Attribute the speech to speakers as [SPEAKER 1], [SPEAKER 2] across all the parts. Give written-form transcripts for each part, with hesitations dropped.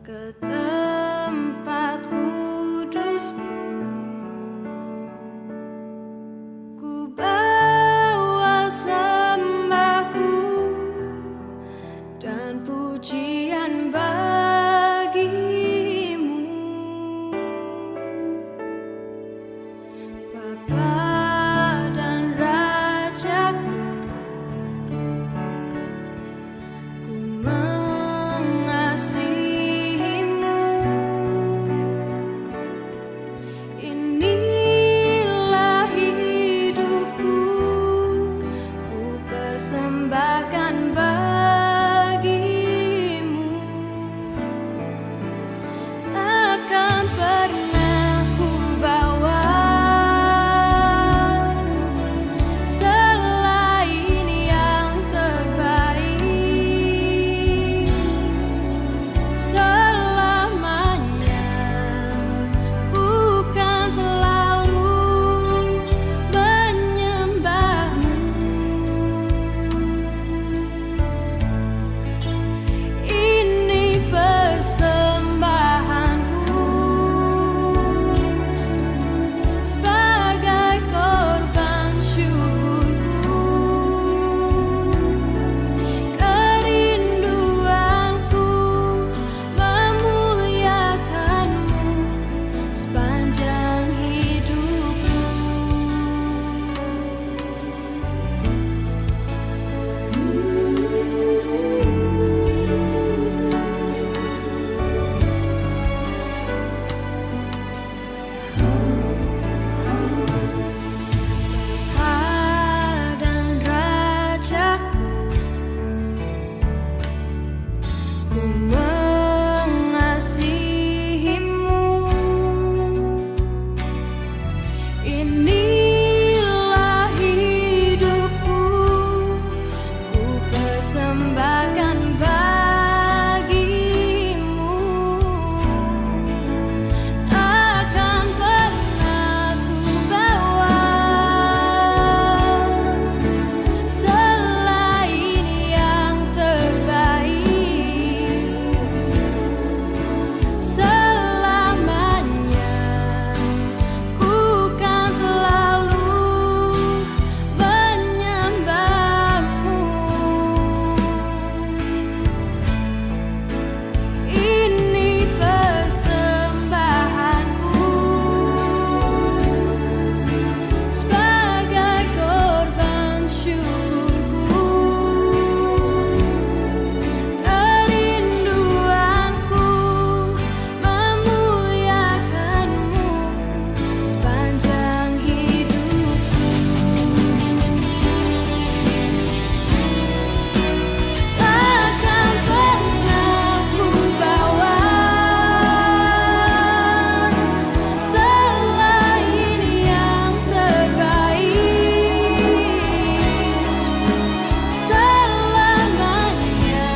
[SPEAKER 1] ke tempat kudusmu. Ku bawa sembahku dan pujian bagimu, Bapa dan Rajaku. Ku mengasihimu. Inilah hidupku, ku persembahkan bagimu. Takkan pernah ku bawa selain yang terbaik. Selamanya ku kan selalu menyembahmu. Ini persembahanku sebagai korban syukurku. Kerinduanku memuliakanmu sepanjang hidupku. Dan Rajaku, ku mengasihimu. Inilah hidupku, ku persembahkan bagimu. Takkan pernah ku bawa selain yang terbaik. Selamanya ku kan selalu menyembahmu. Ini persembahanku sebagai korban syukurku. Kerinduanku memuliakanmu sepanjang hidupku. Takkan pernah ku bawa selain yang terbaik. Selamanya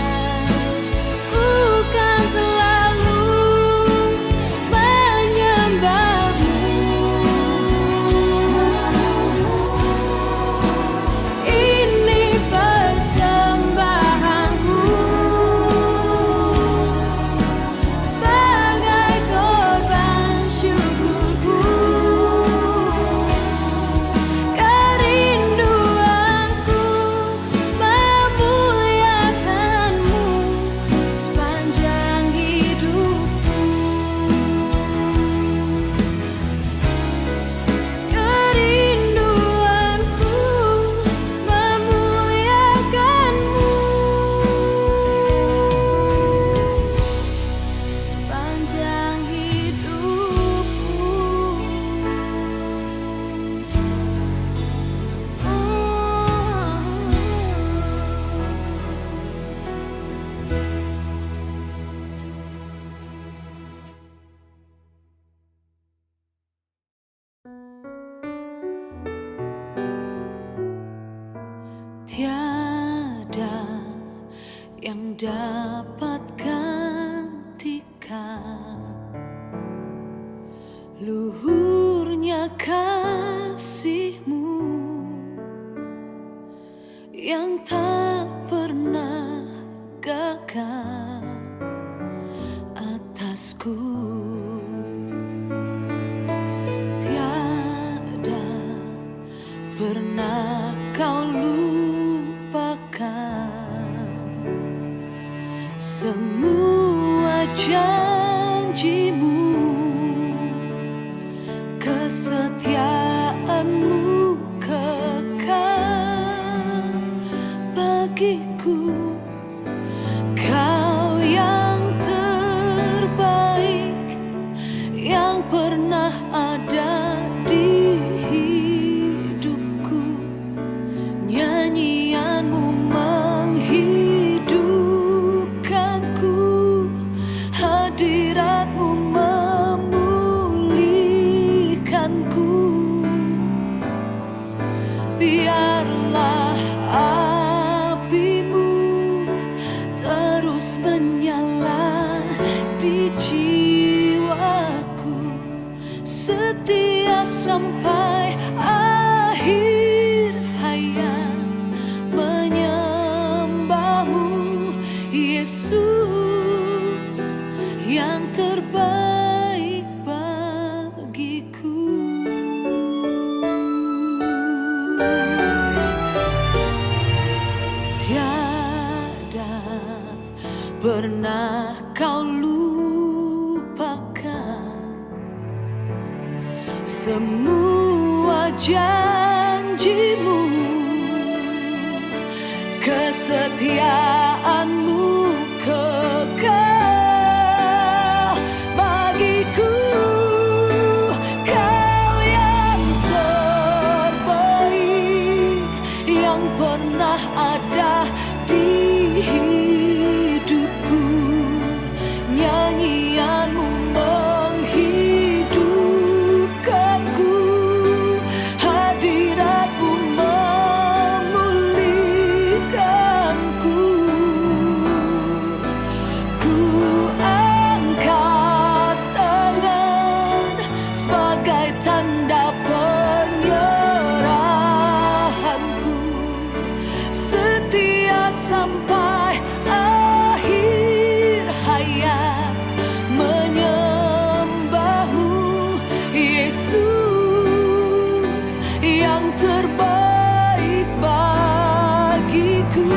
[SPEAKER 1] ku kan selalu menyembahmu. Ini persembahanku sebagai korban syukurku. Kerinduanku memuliakanmu sepanjang hidupku. Kerinduanku memuliakanmu sepanjang hidupku. Tiada yang dapat gantikan luhurnya kasih-Mu yang tak pernah gagal. Yesusku. Tiada pernah kau lupakan semua janjimu, kesetiaanmu kekal bagiku. Kau yang terbaik yang pernah ada di hidupku. Nyanyianmu menghidupkanku, hadiratmu memulihkanku. Biarlah apimu terus menyala di jiwaku, setia sampai akhir hayat, menyembahmu Yesus yang terbaik bagiku. Tiada pernah kau lupakan semua janjimu, kesetiaanmu kekal bagiku. Kau yang terbaik yang pernah ada di hidupku. Nyanyianmu menghidupkanku, hadiratmu memulihkanku. Ku angkat tangan sebagai tanda penyerahanku, setia sampai akhir hayat, menyembahmu Yesus yang terbaik bagiku.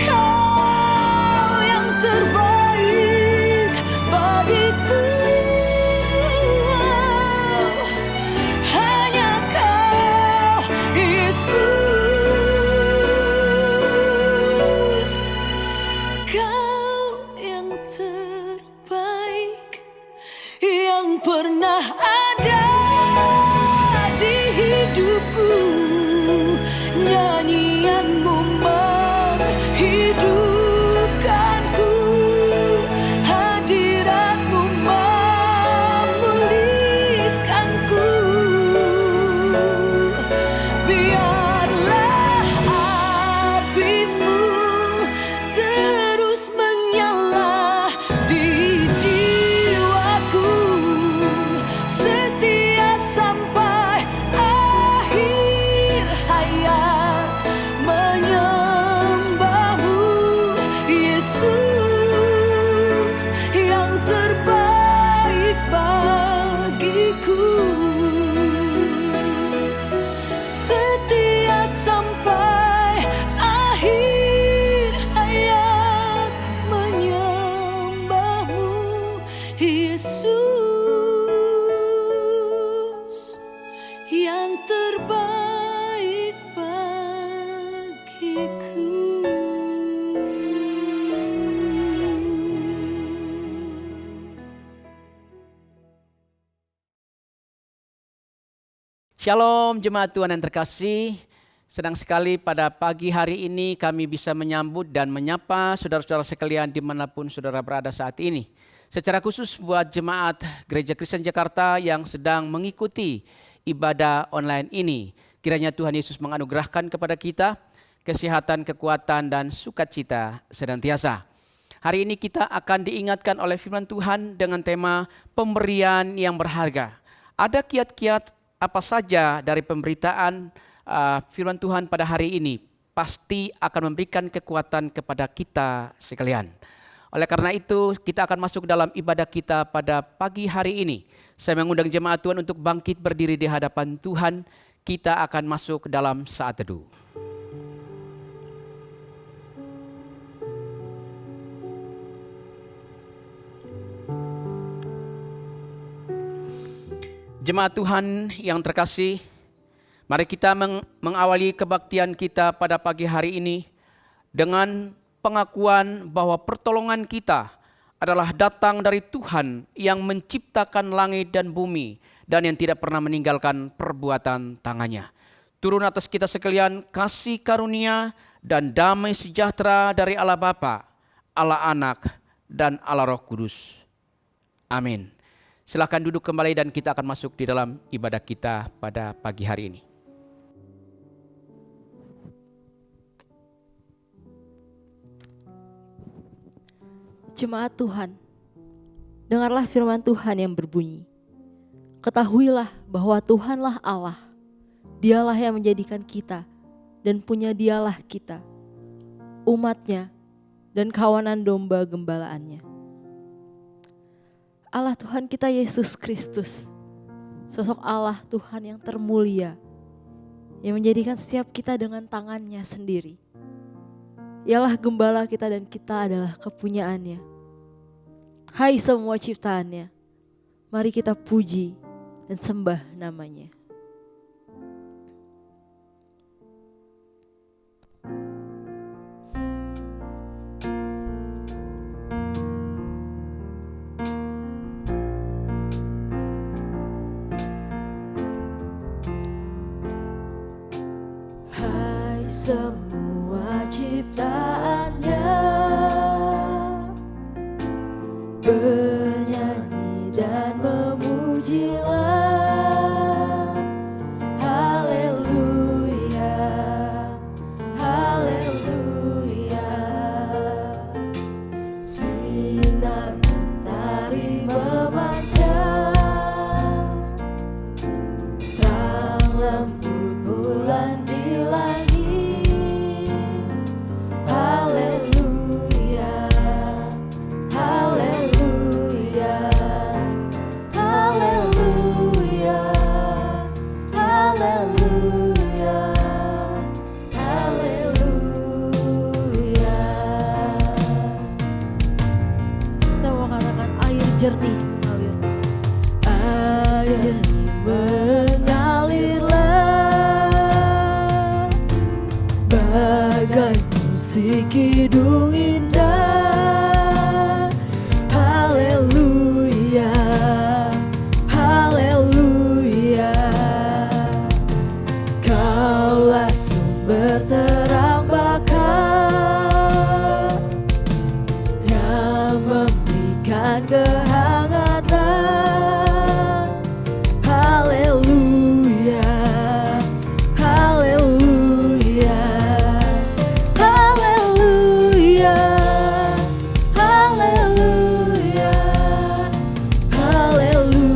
[SPEAKER 1] Kau yang terbaik bagiku. Hanya Kau Yesus. Kau yang terbaik yang pernah ada di hidupku. Nyanyianmu menghidupkanku, hadiratmu memulihkanku. Biarlah apimu terus menyala di jiwaku, setia sampai akhir hayat, menyembahmu Yesus yang terbaik bagiku. Setia sampai akhir hayat, menyembahmu Yesus yang terbaik bagiku.
[SPEAKER 2] Shalom jemaat Tuhan yang terkasih. Senang sekali pada pagi hari ini kami bisa menyambut dan menyapa saudara-saudara sekalian dimanapun saudara berada saat ini. Secara khusus buat jemaat Gereja Kristen Jakarta yang sedang mengikuti ibadah online ini. Kiranya Tuhan Yesus menganugerahkan kepada kita kesehatan, kekuatan, dan sukacita senantiasa. Hari ini kita akan diingatkan oleh firman Tuhan dengan tema pemberian yang berharga. Ada kiat-kiat apa saja dari pemberitaan firman Tuhan pada hari ini pasti akan memberikan kekuatan kepada kita sekalian. Oleh karena itu, kita akan masuk dalam ibadah kita pada pagi hari ini. Saya mengundang jemaat Tuhan untuk bangkit berdiri di hadapan Tuhan. Kita akan masuk dalam saat teduh. Jemaat Tuhan yang terkasih, mari kita mengawali kebaktian kita pada pagi hari ini dengan pengakuan bahwa pertolongan kita adalah datang dari Tuhan yang menciptakan langit dan bumi dan yang tidak pernah meninggalkan perbuatan tangannya. Turun atas kita sekalian kasih karunia dan damai sejahtera dari Allah Bapa, Allah Anak, dan Allah Roh Kudus. Amin. Silakan duduk kembali dan kita akan masuk di dalam ibadah kita pada pagi hari ini.
[SPEAKER 3] Jemaat Tuhan, dengarlah firman Tuhan yang berbunyi. Ketahuilah bahwa Tuhanlah Allah, Dialah yang menjadikan kita dan punya Dialah kita, umatnya dan kawanan domba gembalaannya. Allah Tuhan kita Yesus Kristus, sosok Allah Tuhan yang termulia, yang menjadikan setiap kita dengan tangannya sendiri. Ialah gembala kita dan kita adalah kepunyaannya. Hai semua ciptaannya, mari kita puji dan sembah namanya.
[SPEAKER 1] Semua ciptaannya bernyanyi dan memujilah. Haleluya, haleluya. Sinar mentari memancar, terang lembut bulan di langit.
[SPEAKER 3] Jernih mengalir,
[SPEAKER 1] air jernih mengalirlah, bagai musik kidung indah. Haleluya, haleluya. Kaulah sumber terang bakar yang memberikan kehangatan. Haleluya, haleluya, haleluya, haleluya, haleluya.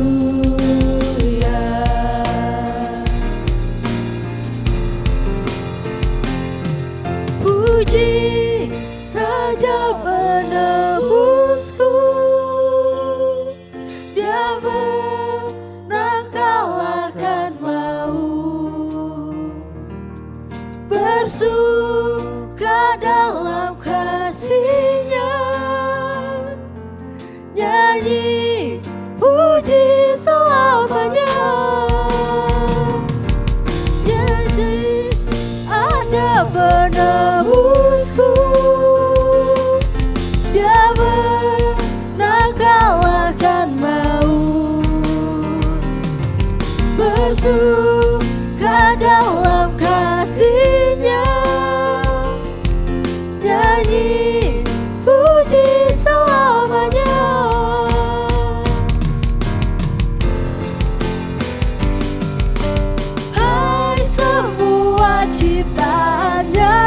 [SPEAKER 1] Puji Raja penebusku, Dia menang kalahkan maut, bersuka dalam kasih-Nya, nyanyi puji selamanya. Jadi ada penebusku, Dia menang kalahkan maut, bersuka dalam kasih-Nya, nyanyi puji selamanya. Hai semua ciptaannya,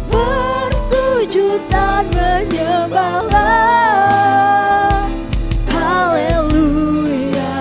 [SPEAKER 1] bersujud dan menyembahlah. Haleluya,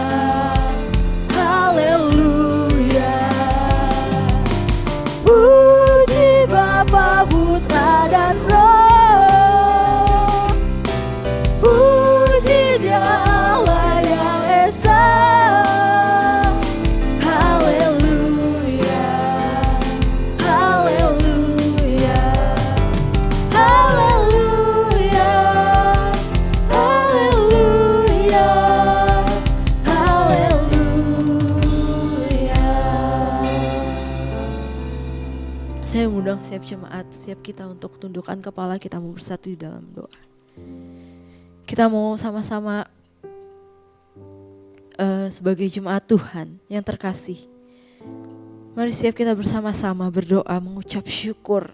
[SPEAKER 3] mengundang setiap jemaat, setiap kita untuk tundukkan kepala, kita mau bersatu di dalam doa. Kita mau sama-sama sebagai jemaat Tuhan yang terkasih. Mari setiap kita bersama-sama berdoa, mengucap syukur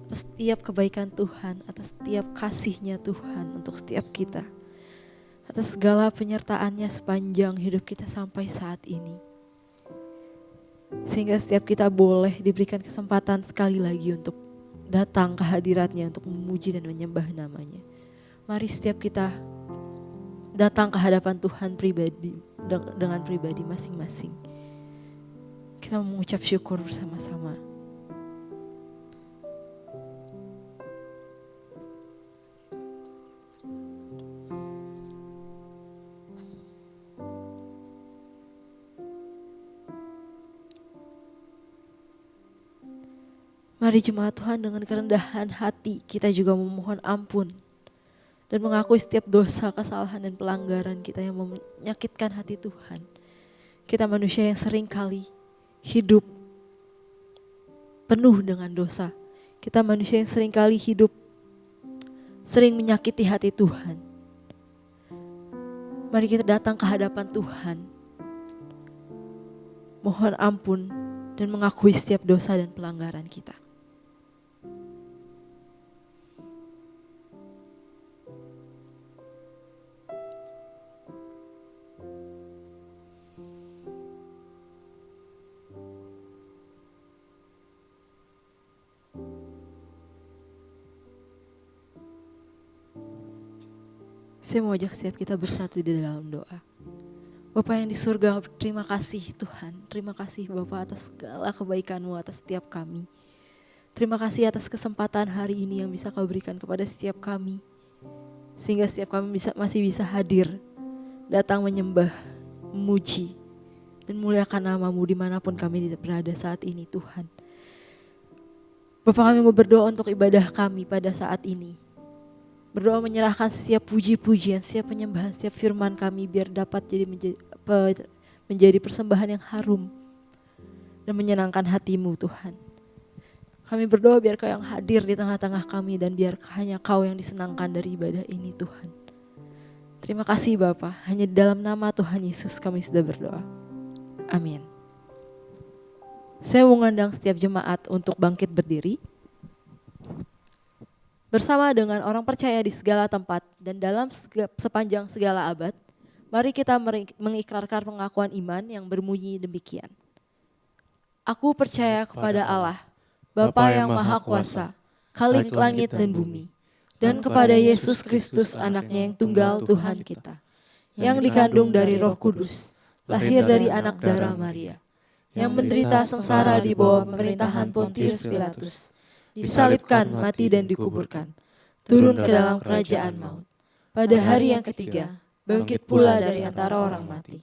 [SPEAKER 3] atas setiap kebaikan Tuhan, atas setiap kasih-Nya Tuhan untuk setiap kita. Atas segala penyertaan-Nya sepanjang hidup kita sampai saat ini. Sehingga setiap kita boleh diberikan kesempatan sekali lagi untuk datang ke hadirat-Nya, untuk memuji dan menyembah nama-Nya. Mari setiap kita datang ke hadapan Tuhan pribadi, dengan pribadi masing-masing. Kita mengucap syukur bersama-sama. Mari jemaat Tuhan, dengan kerendahan hati kita juga memohon ampun dan mengakui setiap dosa, kesalahan dan pelanggaran kita yang menyakitkan hati Tuhan. Kita manusia yang sering kali hidup penuh dengan dosa. Kita manusia yang sering kali hidup sering menyakiti hati Tuhan. Mari kita datang ke hadapan Tuhan, mohon ampun dan mengakui setiap dosa dan pelanggaran kita. Saya mau ajak setiap kita bersatu di dalam doa. Bapa yang di surga, terima kasih Tuhan. Terima kasih Bapa atas segala kebaikan-Mu atas setiap kami. Terima kasih atas kesempatan hari ini yang bisa Kau berikan kepada setiap kami. Sehingga setiap kami masih bisa hadir, datang menyembah, memuji, dan muliakan nama-Mu dimanapun kami berada saat ini Tuhan. Bapa, kami mau berdoa untuk ibadah kami pada saat ini. Berdoa menyerahkan setiap puji-pujian, setiap penyembahan, setiap firman kami biar dapat menjadi persembahan yang harum dan menyenangkan hati-Mu Tuhan. Kami berdoa biar Kau yang hadir di tengah-tengah kami dan biar hanya Kau yang disenangkan dari ibadah ini Tuhan. Terima kasih Bapa, hanya di dalam nama Tuhan Yesus kami sudah berdoa. Amin. Saya mengundang setiap jemaat untuk bangkit berdiri. Bersama dengan orang percaya di segala tempat dan dalam sepanjang segala abad, mari kita mengikrarkan pengakuan iman yang berbunyi demikian. Aku percaya kepada Allah, Bapa yang Maha Kuasa, Khalik langit dan bumi, dan kepada Yesus Kristus anaknya yang tunggal Tuhan kita, yang dikandung dari Roh Kudus, lahir dari anak darah Maria, yang menderita sengsara di bawah pemerintahan Pontius Pilatus, disalibkan, mati dan dikuburkan, turun ke dalam kerajaan maut. Pada hari yang ketiga, bangkit pula dari antara orang mati,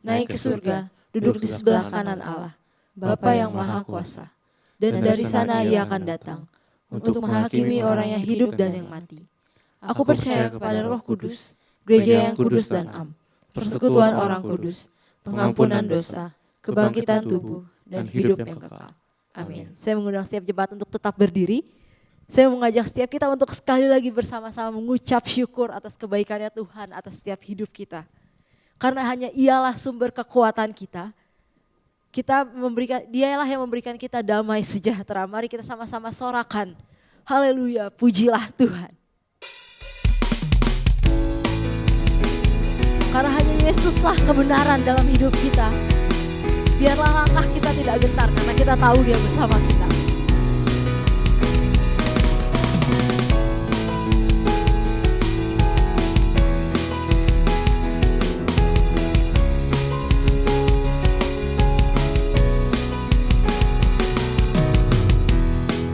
[SPEAKER 3] naik ke surga, duduk di sebelah kanan Allah, Bapa yang Maha Kuasa. Dan dari sana Ia akan datang untuk menghakimi orang yang hidup dan yang mati. Aku percaya kepada Roh Kudus, gereja yang kudus dan am, persekutuan orang kudus, pengampunan dosa, kebangkitan tubuh, dan hidup yang kekal. Amin. Saya mengundang setiap jemaat untuk tetap berdiri. Saya mengajak setiap kita untuk sekali lagi bersama-sama mengucap syukur atas kebaikannya Tuhan atas setiap hidup kita. Karena hanya Ialah sumber kekuatan kita. Dialah yang memberikan kita damai sejahtera. Mari kita sama-sama sorakan. Haleluya, pujilah Tuhan. Karena hanya Yesuslah kebenaran dalam hidup kita. Biarlah langkah kita tidak gentar karena kita tahu Dia bersama kita.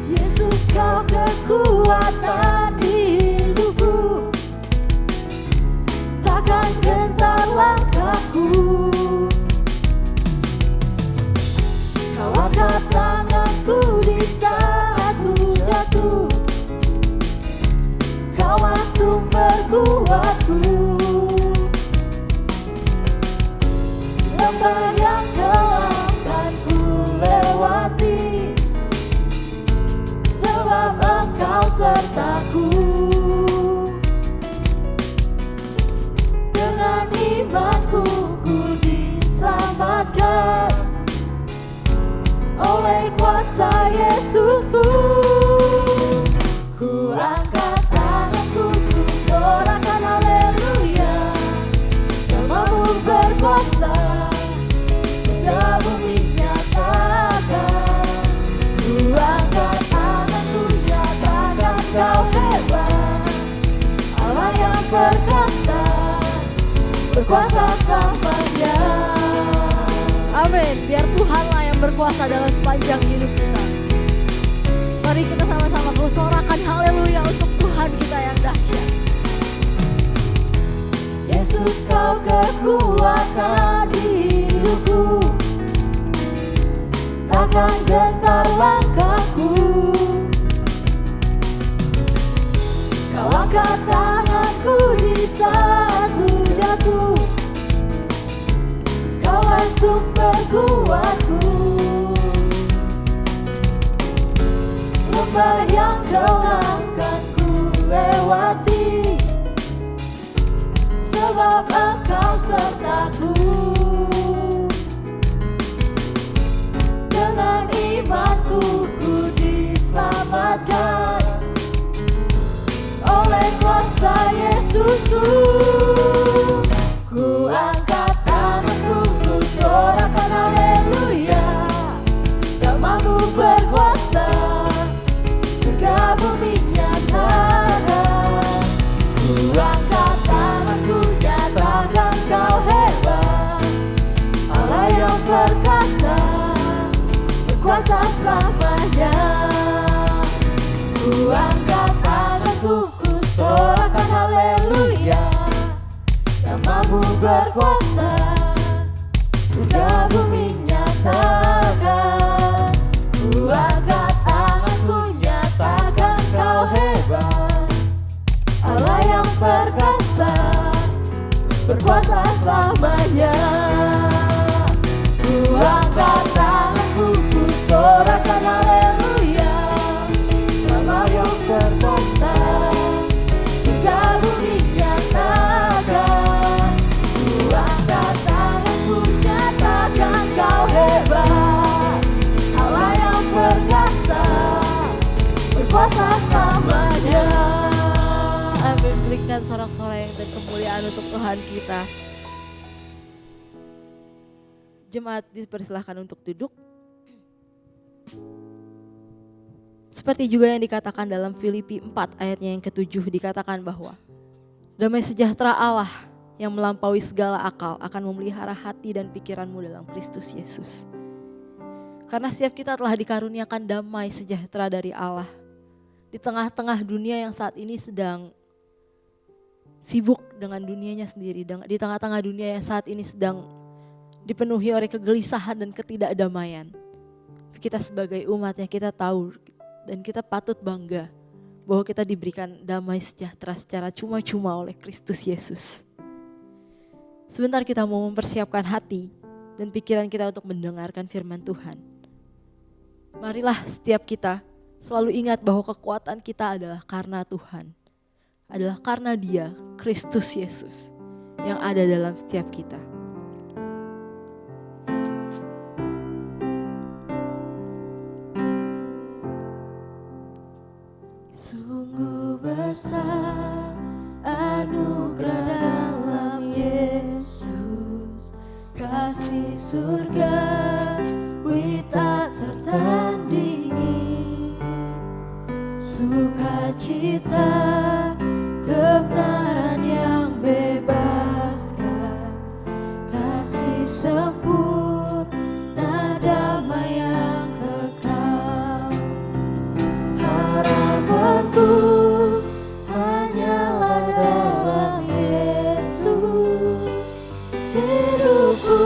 [SPEAKER 1] Yesus, Kau kekuatan di hidupku, takkan gentar langkahku. Kau angkat tanganku di saat ku jatuh, Kaulah sumber kuatku. Lembah yang gelap kan ku lewati, sertaku. Dengan imanku ku diselamatkan oleh kuasa Yesusku. Ku angkat tanganku, ku sorakan haleluya. Namamu berkuasa, sudah bumi nyatakan. Ku angkat tanganku, nyatakan kau hebat. Allah yang perkasa, berkuasa selamanya.
[SPEAKER 3] Amin. Biar Tuhanlah yang berkuasa dalam sepanjang hidup kita. Mari kita sama-sama bersorakan haleluya untuk Tuhan kita yang dahsyat.
[SPEAKER 1] Yesus, kau kekuatan di hidupku, takkan gentar langkahku. Kau angkat tanganku di saat ku jatuh, kau langsung berkuatku. Lembah yang kau angkat ku lewati, sebab engkau sertaku. Dengan imanku ku diselamatkan oleh kuasa Yesusku. Ku angkat tanganku, ku sorakan haleluya. Namamu berkuasa, surga bumi nyatakan. Ku angkat tanganku, nyatakan kau hebat. Allah yang perkasa, berkuasa selamanya. Ku angkat tanganku, ku sorakan haleluya. Namamu berkuasa, surga bumi nyatakan. Ku angkat tanganku, nyatakan kau hebat. Allah yang perkasa, berkuasa selamanya. Ku angkat tanganku, ku sorakan haleluya. Allah yang perkasa, surga bumi nyatakan. Ku angkat tanganku, nyatakan kau hebat. Allah yang perkasa, berkuasa selamanya.
[SPEAKER 3] Amin. Berikan sorak-sorai dan kemuliaan untuk Tuhan kita. Jemaat dipersilahkan untuk duduk. Seperti juga yang dikatakan dalam Filipi 4 ayatnya yang ke-7, dikatakan bahwa damai sejahtera Allah yang melampaui segala akal akan memelihara hati dan pikiranmu dalam Kristus Yesus. Karena setiap kita telah dikaruniakan damai sejahtera dari Allah. Di tengah-tengah dunia yang saat ini sedang sibuk dengan dunianya sendiri. Di tengah-tengah dunia yang saat ini sedang dipenuhi oleh kegelisahan dan ketidakdamaian. Kita sebagai umatnya kita tahu dan kita patut bangga bahwa kita diberikan damai sejahtera secara cuma-cuma oleh Kristus Yesus. Sebentar kita mau mempersiapkan hati dan pikiran kita untuk mendengarkan firman Tuhan. Marilah setiap kita selalu ingat bahwa kekuatan kita adalah karena Tuhan. Adalah karena Dia, Kristus Yesus, yang ada dalam setiap kita.
[SPEAKER 1] Sungguh besar anugerah dalam Yesus, kasih surga tak tertandingi, sukacita kebenaran yang bebaskan, kasih sempurna damai yang kekal. Harapanku hanyalah dalam Yesus, hidupku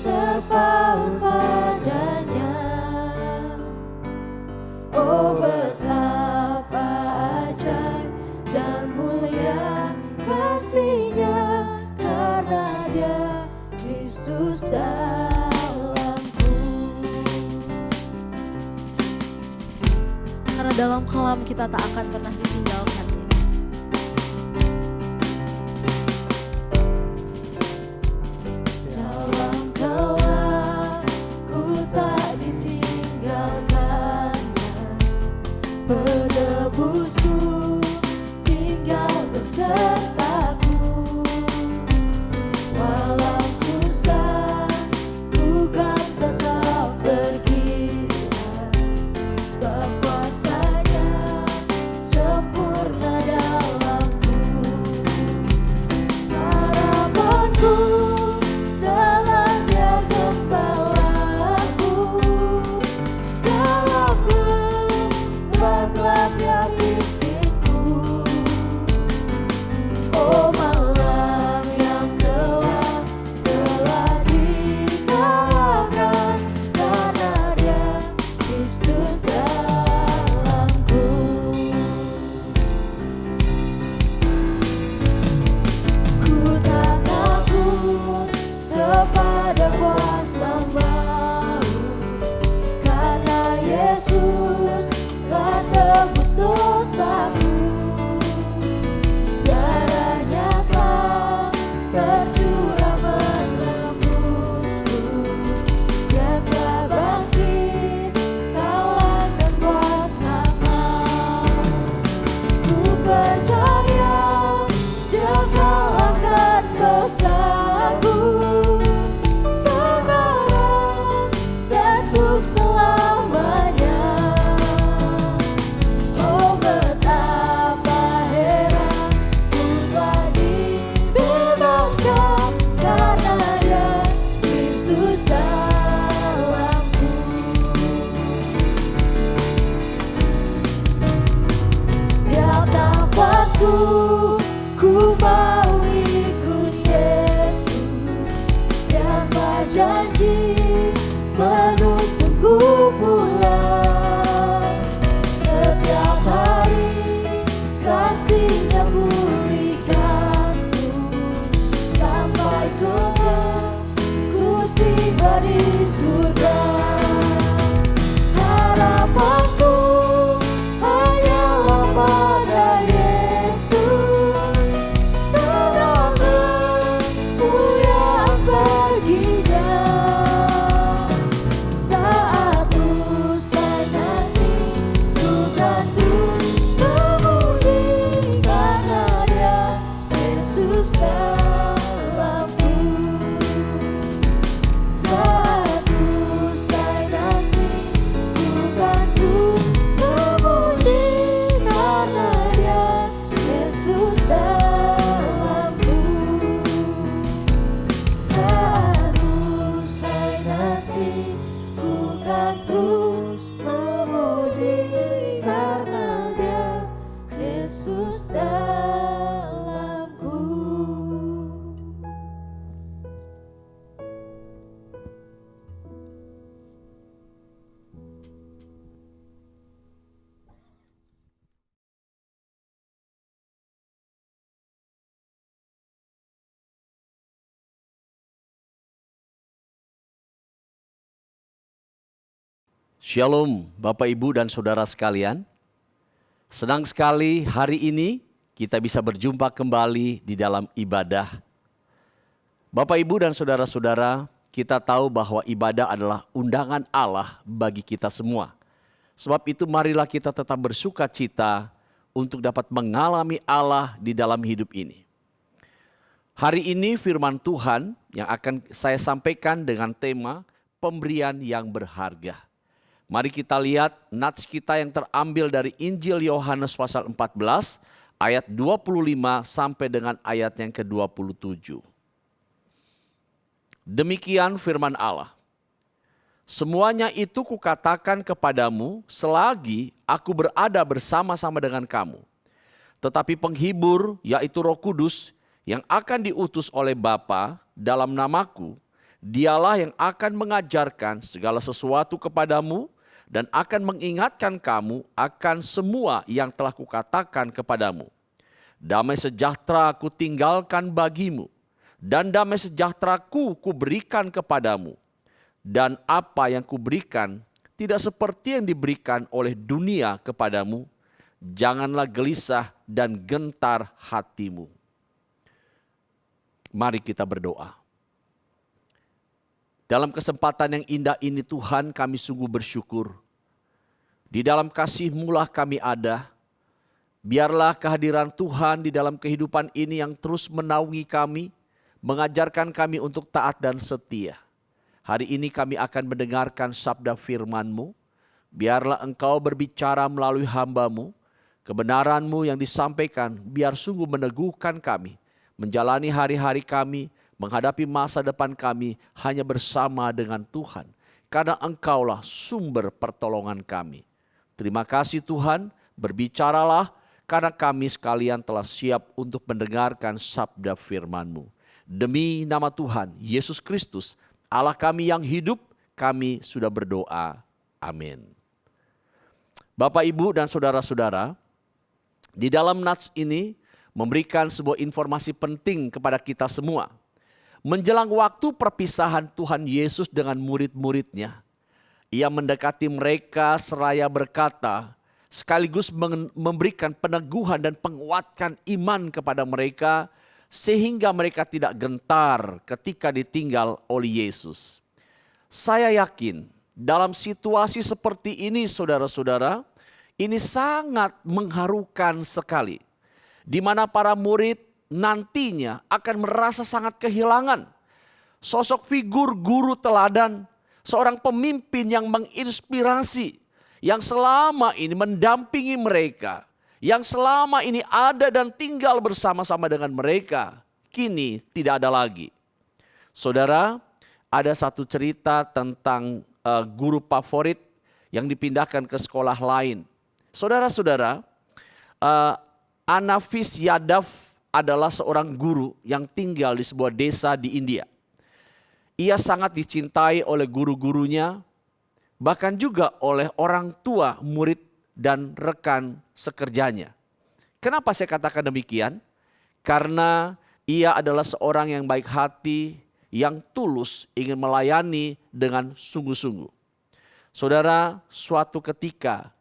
[SPEAKER 1] terpaut padanya. Oh betapa ajaib dan mulia kasih-Nya, karena Dia Kristus dalamku.
[SPEAKER 3] Karena dalam kelam kita tak akan pernah ditinggalkannya.
[SPEAKER 1] Dalam kelam ku tak ditinggalkannya, penebusku tinggal besertaku. Walau susah ku kan tetap berkira, sebab kuasanya sempurna dalamku. Harapanku dalam Dia gembalaku, dalam gelap Dia pimpinku. Oh malam yang gelap telah dikalahkan, karena Dia Kristus dalamku. Ku tak takut kepada kuasa maut, karena Yesus telah tebus dosaku. Darahnya telah tercurah menebusku, Dia telah bangkit kalahkan kuasa maut. Ku percaya Dia kalahkan dosaku sekarang dan untuk selamanya. Oh betapa heran ku telah dibebaskan, karena Dia Yesus dalamku. Tiap nafasku ku mau ikut Yesus, Dia telah janji menuntunku pulang. Setiap hari kasih-Nya pulihkanku, sampai ku tiba di surga. Harapanku hanyalah pada Yesus, segala kemuliaan baginya. Saat usai nanti ku kan memuji, karena Dia Yesus dalamku. Saat usai nanti ku kan memuji, karena Dia Yesus dalamku. Saat usai nanti ku kan terus memuji, karena Dia Yesus dalamku.
[SPEAKER 4] Shalom Bapak Ibu dan Saudara sekalian. Senang sekali hari ini kita bisa berjumpa kembali di dalam ibadah. Bapak Ibu dan Saudara-saudara, kita tahu bahwa ibadah adalah undangan Allah bagi kita semua. Sebab itu marilah kita tetap bersuka cita untuk dapat mengalami Allah di dalam hidup ini. Hari ini firman Tuhan yang akan saya sampaikan dengan tema pemberian yang berharga. Mari kita lihat nats kita yang terambil dari Injil Yohanes pasal 14 ayat 25 sampai dengan ayat yang ke-27. Demikian firman Allah. Semuanya itu kukatakan kepadamu selagi aku berada bersama-sama dengan kamu. Tetapi penghibur yaitu Roh Kudus yang akan diutus oleh Bapa dalam namaku, Dialah yang akan mengajarkan segala sesuatu kepadamu dan akan mengingatkan kamu akan semua yang telah kukatakan kepadamu. Damai sejahtera ku tinggalkan bagimu, dan damai sejahteraku kuberikan kepadamu. Dan apa yang kuberikan tidak seperti yang diberikan oleh dunia kepadamu. Janganlah gelisah dan gentar hatimu. Mari kita berdoa. Dalam kesempatan yang indah ini Tuhan, kami sungguh bersyukur. Di dalam kasih-Mu lah kami ada. Biarlah kehadiran Tuhan di dalam kehidupan ini yang terus menaungi kami, mengajarkan kami untuk taat dan setia. Hari ini kami akan mendengarkan sabda firman-Mu. Biarlah Engkau berbicara melalui hamba-Mu. Kebenaran-Mu yang disampaikan biar sungguh meneguhkan kami, menjalani hari-hari kami, menghadapi masa depan kami hanya bersama dengan Tuhan. Karena Engkaulah sumber pertolongan kami. Terima kasih Tuhan, berbicaralah karena kami sekalian telah siap untuk mendengarkan sabda firman-Mu. Demi nama Tuhan Yesus Kristus, Allah kami yang hidup, kami sudah berdoa. Amin. Bapak, Ibu, dan saudara-saudara, di dalam nats ini memberikan sebuah informasi penting kepada kita semua. Menjelang waktu perpisahan Tuhan Yesus dengan murid-muridnya, Ia mendekati mereka seraya berkata, sekaligus memberikan peneguhan dan penguatkan iman kepada mereka, sehingga mereka tidak gentar ketika ditinggal oleh Yesus. Saya yakin dalam situasi seperti ini saudara-saudara, ini sangat mengharukan sekali. Di mana para murid nantinya akan merasa sangat kehilangan sosok figur guru teladan, seorang pemimpin yang menginspirasi, yang selama ini mendampingi mereka, yang selama ini ada dan tinggal bersama-sama dengan mereka, kini tidak ada lagi. Saudara, ada satu cerita tentang guru favorit yang dipindahkan ke sekolah lain. Saudara-saudara, Anafis Yadav adalah seorang guru yang tinggal di sebuah desa di India. Ia sangat dicintai oleh guru-gurunya, bahkan juga oleh orang tua, murid, dan rekan sekerjanya. Kenapa saya katakan demikian? Karena ia adalah seorang yang baik hati, yang tulus ingin melayani dengan sungguh-sungguh. Saudara, suatu ketika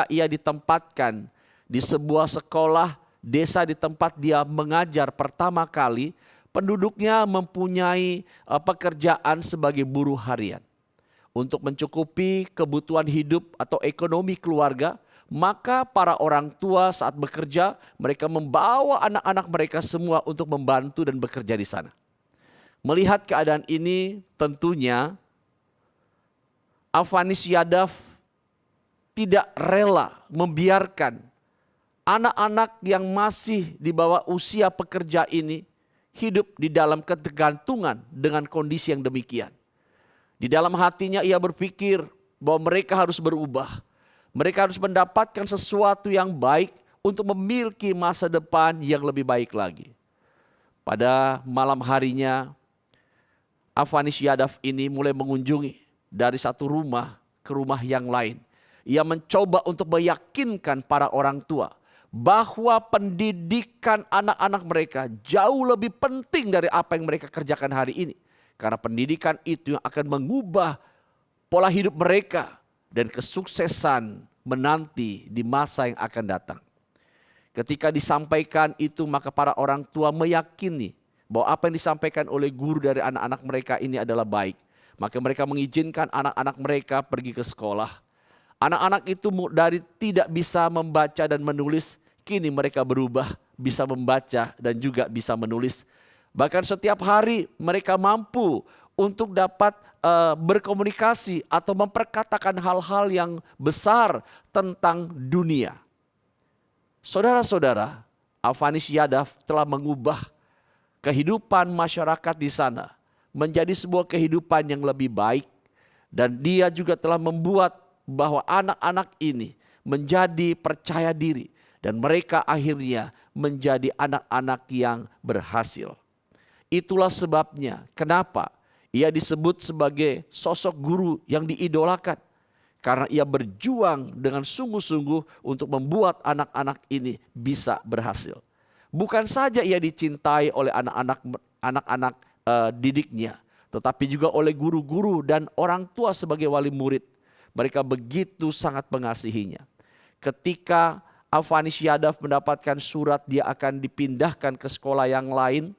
[SPEAKER 4] ia ditempatkan di sebuah sekolah desa di tempat dia mengajar pertama kali, penduduknya mempunyai pekerjaan sebagai buruh harian. Untuk mencukupi kebutuhan hidup atau ekonomi keluarga, maka para orang tua saat bekerja, mereka membawa anak-anak mereka semua untuk membantu dan bekerja di sana. Melihat keadaan ini, tentunya Avanis Yadav tidak rela membiarkan anak-anak yang masih di bawah usia pekerja ini hidup di dalam ketergantungan dengan kondisi yang demikian. Di dalam hatinya ia berpikir bahwa mereka harus berubah. Mereka harus mendapatkan sesuatu yang baik untuk memiliki masa depan yang lebih baik lagi. Pada malam harinya, Avanis Yadav ini mulai mengunjungi dari satu rumah ke rumah yang lain. Ia mencoba untuk meyakinkan para orang tua bahwa pendidikan anak-anak mereka jauh lebih penting dari apa yang mereka kerjakan hari ini. Karena pendidikan itu yang akan mengubah pola hidup mereka dan kesuksesan menanti di masa yang akan datang. Ketika disampaikan itu, maka para orang tua meyakini bahwa apa yang disampaikan oleh guru dari anak-anak mereka ini adalah baik. Maka mereka mengizinkan anak-anak mereka pergi ke sekolah. Anak-anak itu dari tidak bisa membaca dan menulis, kini mereka berubah, bisa membaca dan juga bisa menulis. Bahkan setiap hari mereka mampu untuk dapat berkomunikasi atau memperkatakan hal-hal yang besar tentang dunia. Saudara-saudara, Avanis Yadav telah mengubah kehidupan masyarakat di sana menjadi sebuah kehidupan yang lebih baik. Dan dia juga telah membuat bahwa anak-anak ini menjadi percaya diri. Dan mereka akhirnya menjadi anak-anak yang berhasil. Itulah sebabnya kenapa ia disebut sebagai sosok guru yang diidolakan. Karena ia berjuang dengan sungguh-sungguh untuk membuat anak-anak ini bisa berhasil. Bukan saja ia dicintai oleh anak-anak didiknya, tetapi juga oleh guru-guru dan orang tua sebagai wali murid. Mereka begitu sangat mengasihinya. Ketika Avanis Yadav mendapatkan surat dia akan dipindahkan ke sekolah yang lain,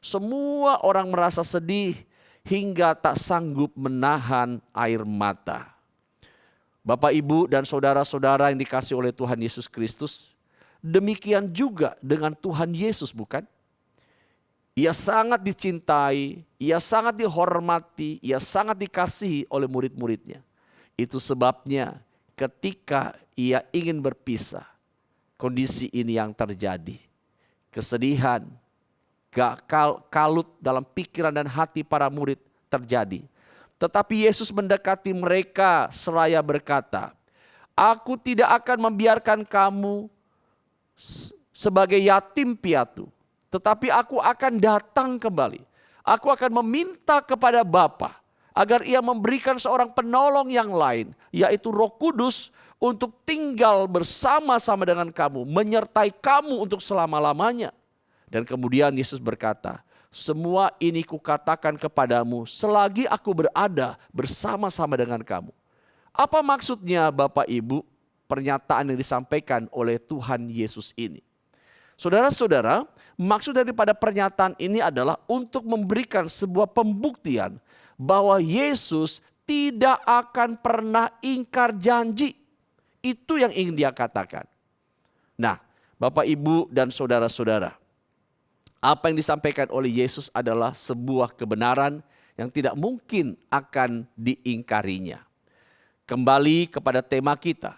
[SPEAKER 4] semua orang merasa sedih hingga tak sanggup menahan air mata. Bapak, Ibu, dan saudara-saudara yang dikasihi oleh Tuhan Yesus Kristus, demikian juga dengan Tuhan Yesus, bukan? Ia sangat dicintai, ia sangat dihormati, ia sangat dikasihi oleh murid-muridnya. Itu sebabnya ketika ia ingin berpisah, kondisi ini yang terjadi. Kesedihan, kalut dalam pikiran dan hati para murid terjadi. Tetapi Yesus mendekati mereka seraya berkata, "Aku tidak akan membiarkan kamu sebagai yatim piatu, tetapi aku akan datang kembali. Aku akan meminta kepada Bapa agar ia memberikan seorang penolong yang lain, yaitu Roh Kudus, untuk tinggal bersama-sama dengan kamu, menyertai kamu untuk selama-lamanya." Dan kemudian Yesus berkata, "Semua ini kukatakan kepadamu selagi aku berada bersama-sama dengan kamu." Apa maksudnya Bapak Ibu pernyataan yang disampaikan oleh Tuhan Yesus ini? Saudara-saudara, maksud daripada pernyataan ini adalah untuk memberikan sebuah pembuktian bahwa Yesus tidak akan pernah ingkar janji. Itu yang ingin dia katakan. Nah, Bapak, Ibu, dan saudara-saudara, apa yang disampaikan oleh Yesus adalah sebuah kebenaran yang tidak mungkin akan diingkarinya. Kembali kepada tema kita,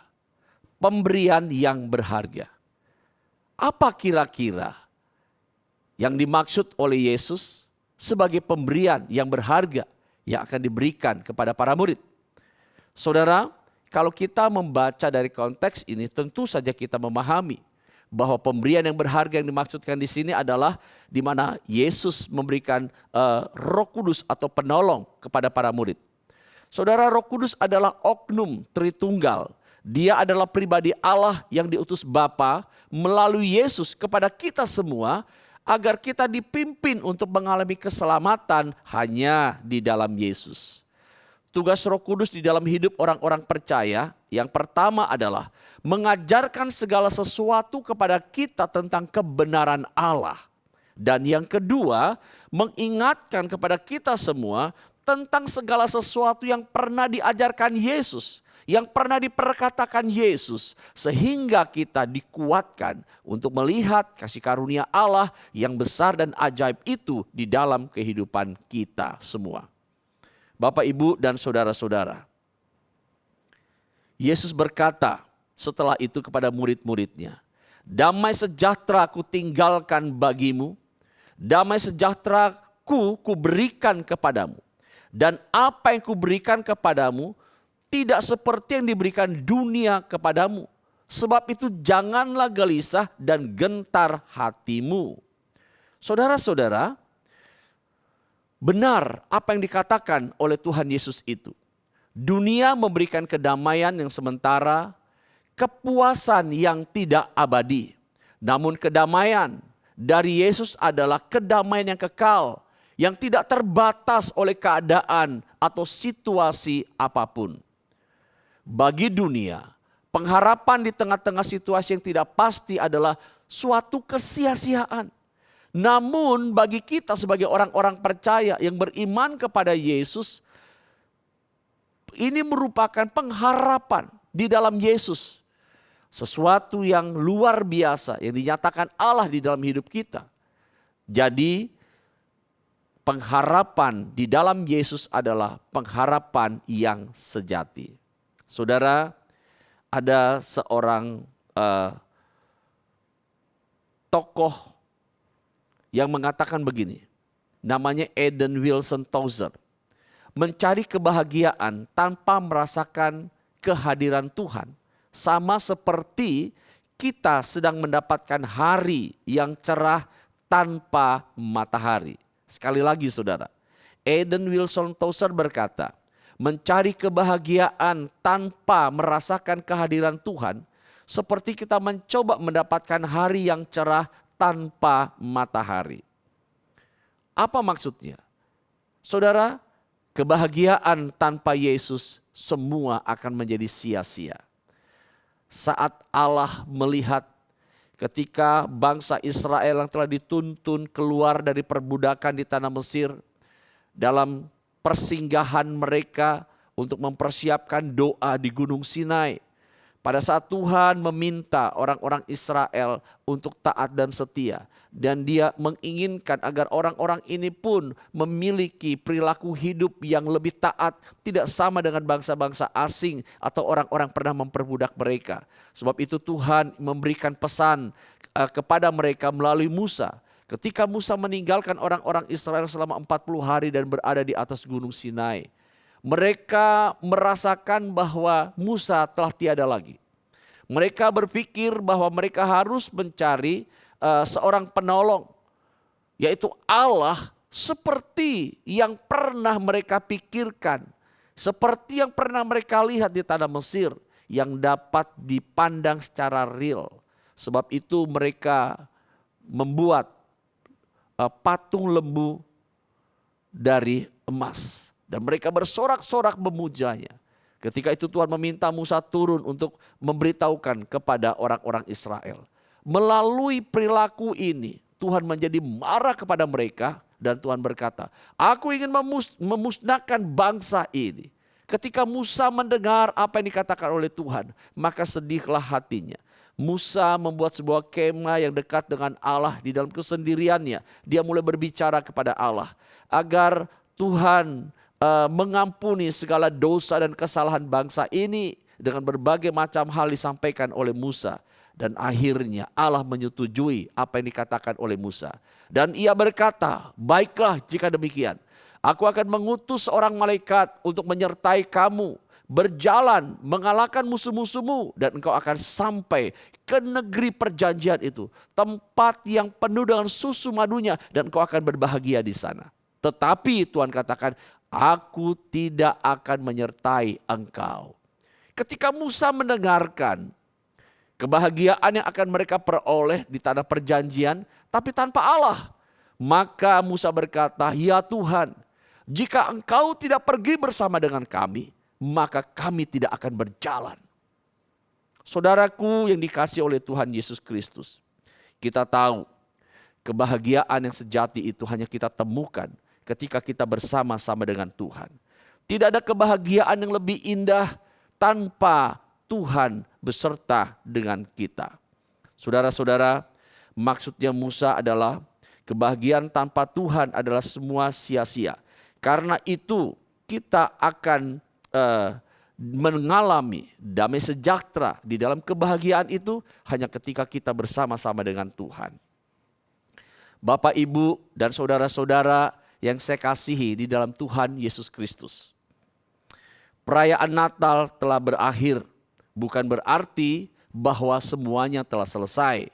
[SPEAKER 4] pemberian yang berharga. Apa kira-kira yang dimaksud oleh Yesus sebagai pemberian yang berharga yang akan diberikan kepada para murid? Saudara, kalau kita membaca dari konteks ini, tentu saja kita memahami bahwa pemberian yang berharga yang dimaksudkan di sini adalah di mana Yesus memberikan Roh Kudus atau penolong kepada para murid. Saudara, Roh Kudus adalah oknum Tritunggal. Dia adalah pribadi Allah yang diutus Bapa melalui Yesus kepada kita semua agar kita dipimpin untuk mengalami keselamatan hanya di dalam Yesus. Tugas Roh Kudus di dalam hidup orang-orang percaya yang pertama adalah mengajarkan segala sesuatu kepada kita tentang kebenaran Allah. Dan yang kedua, mengingatkan kepada kita semua tentang segala sesuatu yang pernah diajarkan Yesus, yang pernah diperkatakan Yesus, sehingga kita dikuatkan untuk melihat kasih karunia Allah yang besar dan ajaib itu di dalam kehidupan kita semua. Bapak, Ibu, dan saudara-saudara, Yesus berkata setelah itu kepada murid-muridnya, "Damai sejahtera ku tinggalkan bagimu, damai sejahtera ku berikan kepadamu. Dan apa yang kuberikan kepadamu tidak seperti yang diberikan dunia kepadamu. Sebab itu janganlah gelisah dan gentar hatimu." Saudara-saudara, benar apa yang dikatakan oleh Tuhan Yesus itu. Dunia memberikan kedamaian yang sementara, kepuasan yang tidak abadi. Namun kedamaian dari Yesus adalah kedamaian yang kekal, yang tidak terbatas oleh keadaan atau situasi apapun. Bagi dunia, pengharapan di tengah-tengah situasi yang tidak pasti adalah suatu kesia-siaan. Namun bagi kita sebagai orang-orang percaya yang beriman kepada Yesus, ini merupakan pengharapan di dalam Yesus. Sesuatu yang luar biasa yang dinyatakan Allah di dalam hidup kita. Jadi pengharapan di dalam Yesus adalah pengharapan yang sejati. Saudara, ada seorang tokoh yang mengatakan begini, namanya Eden Wilson Tozer. Mencari kebahagiaan tanpa merasakan kehadiran Tuhan sama seperti kita sedang mendapatkan hari yang cerah tanpa matahari. Sekali lagi saudara, Eden Wilson Tozer berkata, mencari kebahagiaan tanpa merasakan kehadiran Tuhan seperti kita mencoba mendapatkan hari yang cerah tanpa matahari. Apa maksudnya? Saudara, kebahagiaan tanpa Yesus semua akan menjadi sia-sia. Saat Allah melihat ketika bangsa Israel yang telah dituntun keluar dari perbudakan di tanah Mesir, dalam persinggahan mereka untuk mempersiapkan doa di Gunung Sinai. Pada saat Tuhan meminta orang-orang Israel untuk taat dan setia, dan Dia menginginkan agar orang-orang ini pun memiliki perilaku hidup yang lebih taat, tidak sama dengan bangsa-bangsa asing atau orang-orang pernah memperbudak mereka. Sebab itu Tuhan memberikan pesan kepada mereka melalui Musa. Ketika Musa meninggalkan orang-orang Israel selama 40 hari dan berada di atas Gunung Sinai, mereka merasakan bahwa Musa telah tiada lagi. Mereka berpikir bahwa mereka harus mencari seorang penolong, yaitu Allah, seperti yang pernah mereka pikirkan, seperti yang pernah mereka lihat di tanah Mesir, yang dapat dipandang secara real. Sebab itu mereka membuat patung lembu dari emas. Dan mereka bersorak-sorak memujanya. Ketika itu Tuhan meminta Musa turun untuk memberitahukan kepada orang-orang Israel. Melalui perilaku ini Tuhan menjadi marah kepada mereka dan Tuhan berkata, aku ingin memusnahkan bangsa ini. Ketika Musa mendengar apa yang dikatakan oleh Tuhan, maka sedihlah hatinya. Musa membuat sebuah kemah yang dekat dengan Allah di dalam kesendiriannya. Dia mulai berbicara kepada Allah agar Tuhan mengampuni segala dosa dan kesalahan bangsa ini dengan berbagai macam hal disampaikan oleh Musa. Dan akhirnya Allah menyetujui apa yang dikatakan oleh Musa. Dan ia berkata, baiklah jika demikian. Aku akan mengutus seorang malaikat untuk menyertai kamu. Berjalan mengalahkan musuh-musuhmu. Dan engkau akan sampai ke negeri perjanjian itu. Tempat yang penuh dengan susu madunya. Dan engkau akan berbahagia di sana. Tetapi Tuhan katakan, aku tidak akan menyertai engkau. Ketika Musa mendengarkan kebahagiaan yang akan mereka peroleh di tanah perjanjian, tapi tanpa Allah, maka Musa berkata, ya Tuhan, jika engkau tidak pergi bersama dengan kami, maka kami tidak akan berjalan. Saudaraku yang dikasihi oleh Tuhan Yesus Kristus, kita tahu kebahagiaan yang sejati itu hanya kita temukan ketika kita bersama-sama dengan Tuhan. Tidak ada kebahagiaan yang lebih indah tanpa Tuhan beserta dengan kita. Saudara-saudara, maksudnya Musa adalah kebahagiaan tanpa Tuhan adalah semua sia-sia. Karena itu kita akan mengalami damai sejahtera di dalam kebahagiaan itu hanya ketika kita bersama-sama dengan Tuhan. Bapak, Ibu, dan saudara-saudara yang saya kasihi di dalam Tuhan Yesus Kristus. Perayaan Natal telah berakhir, bukan berarti bahwa semuanya telah selesai.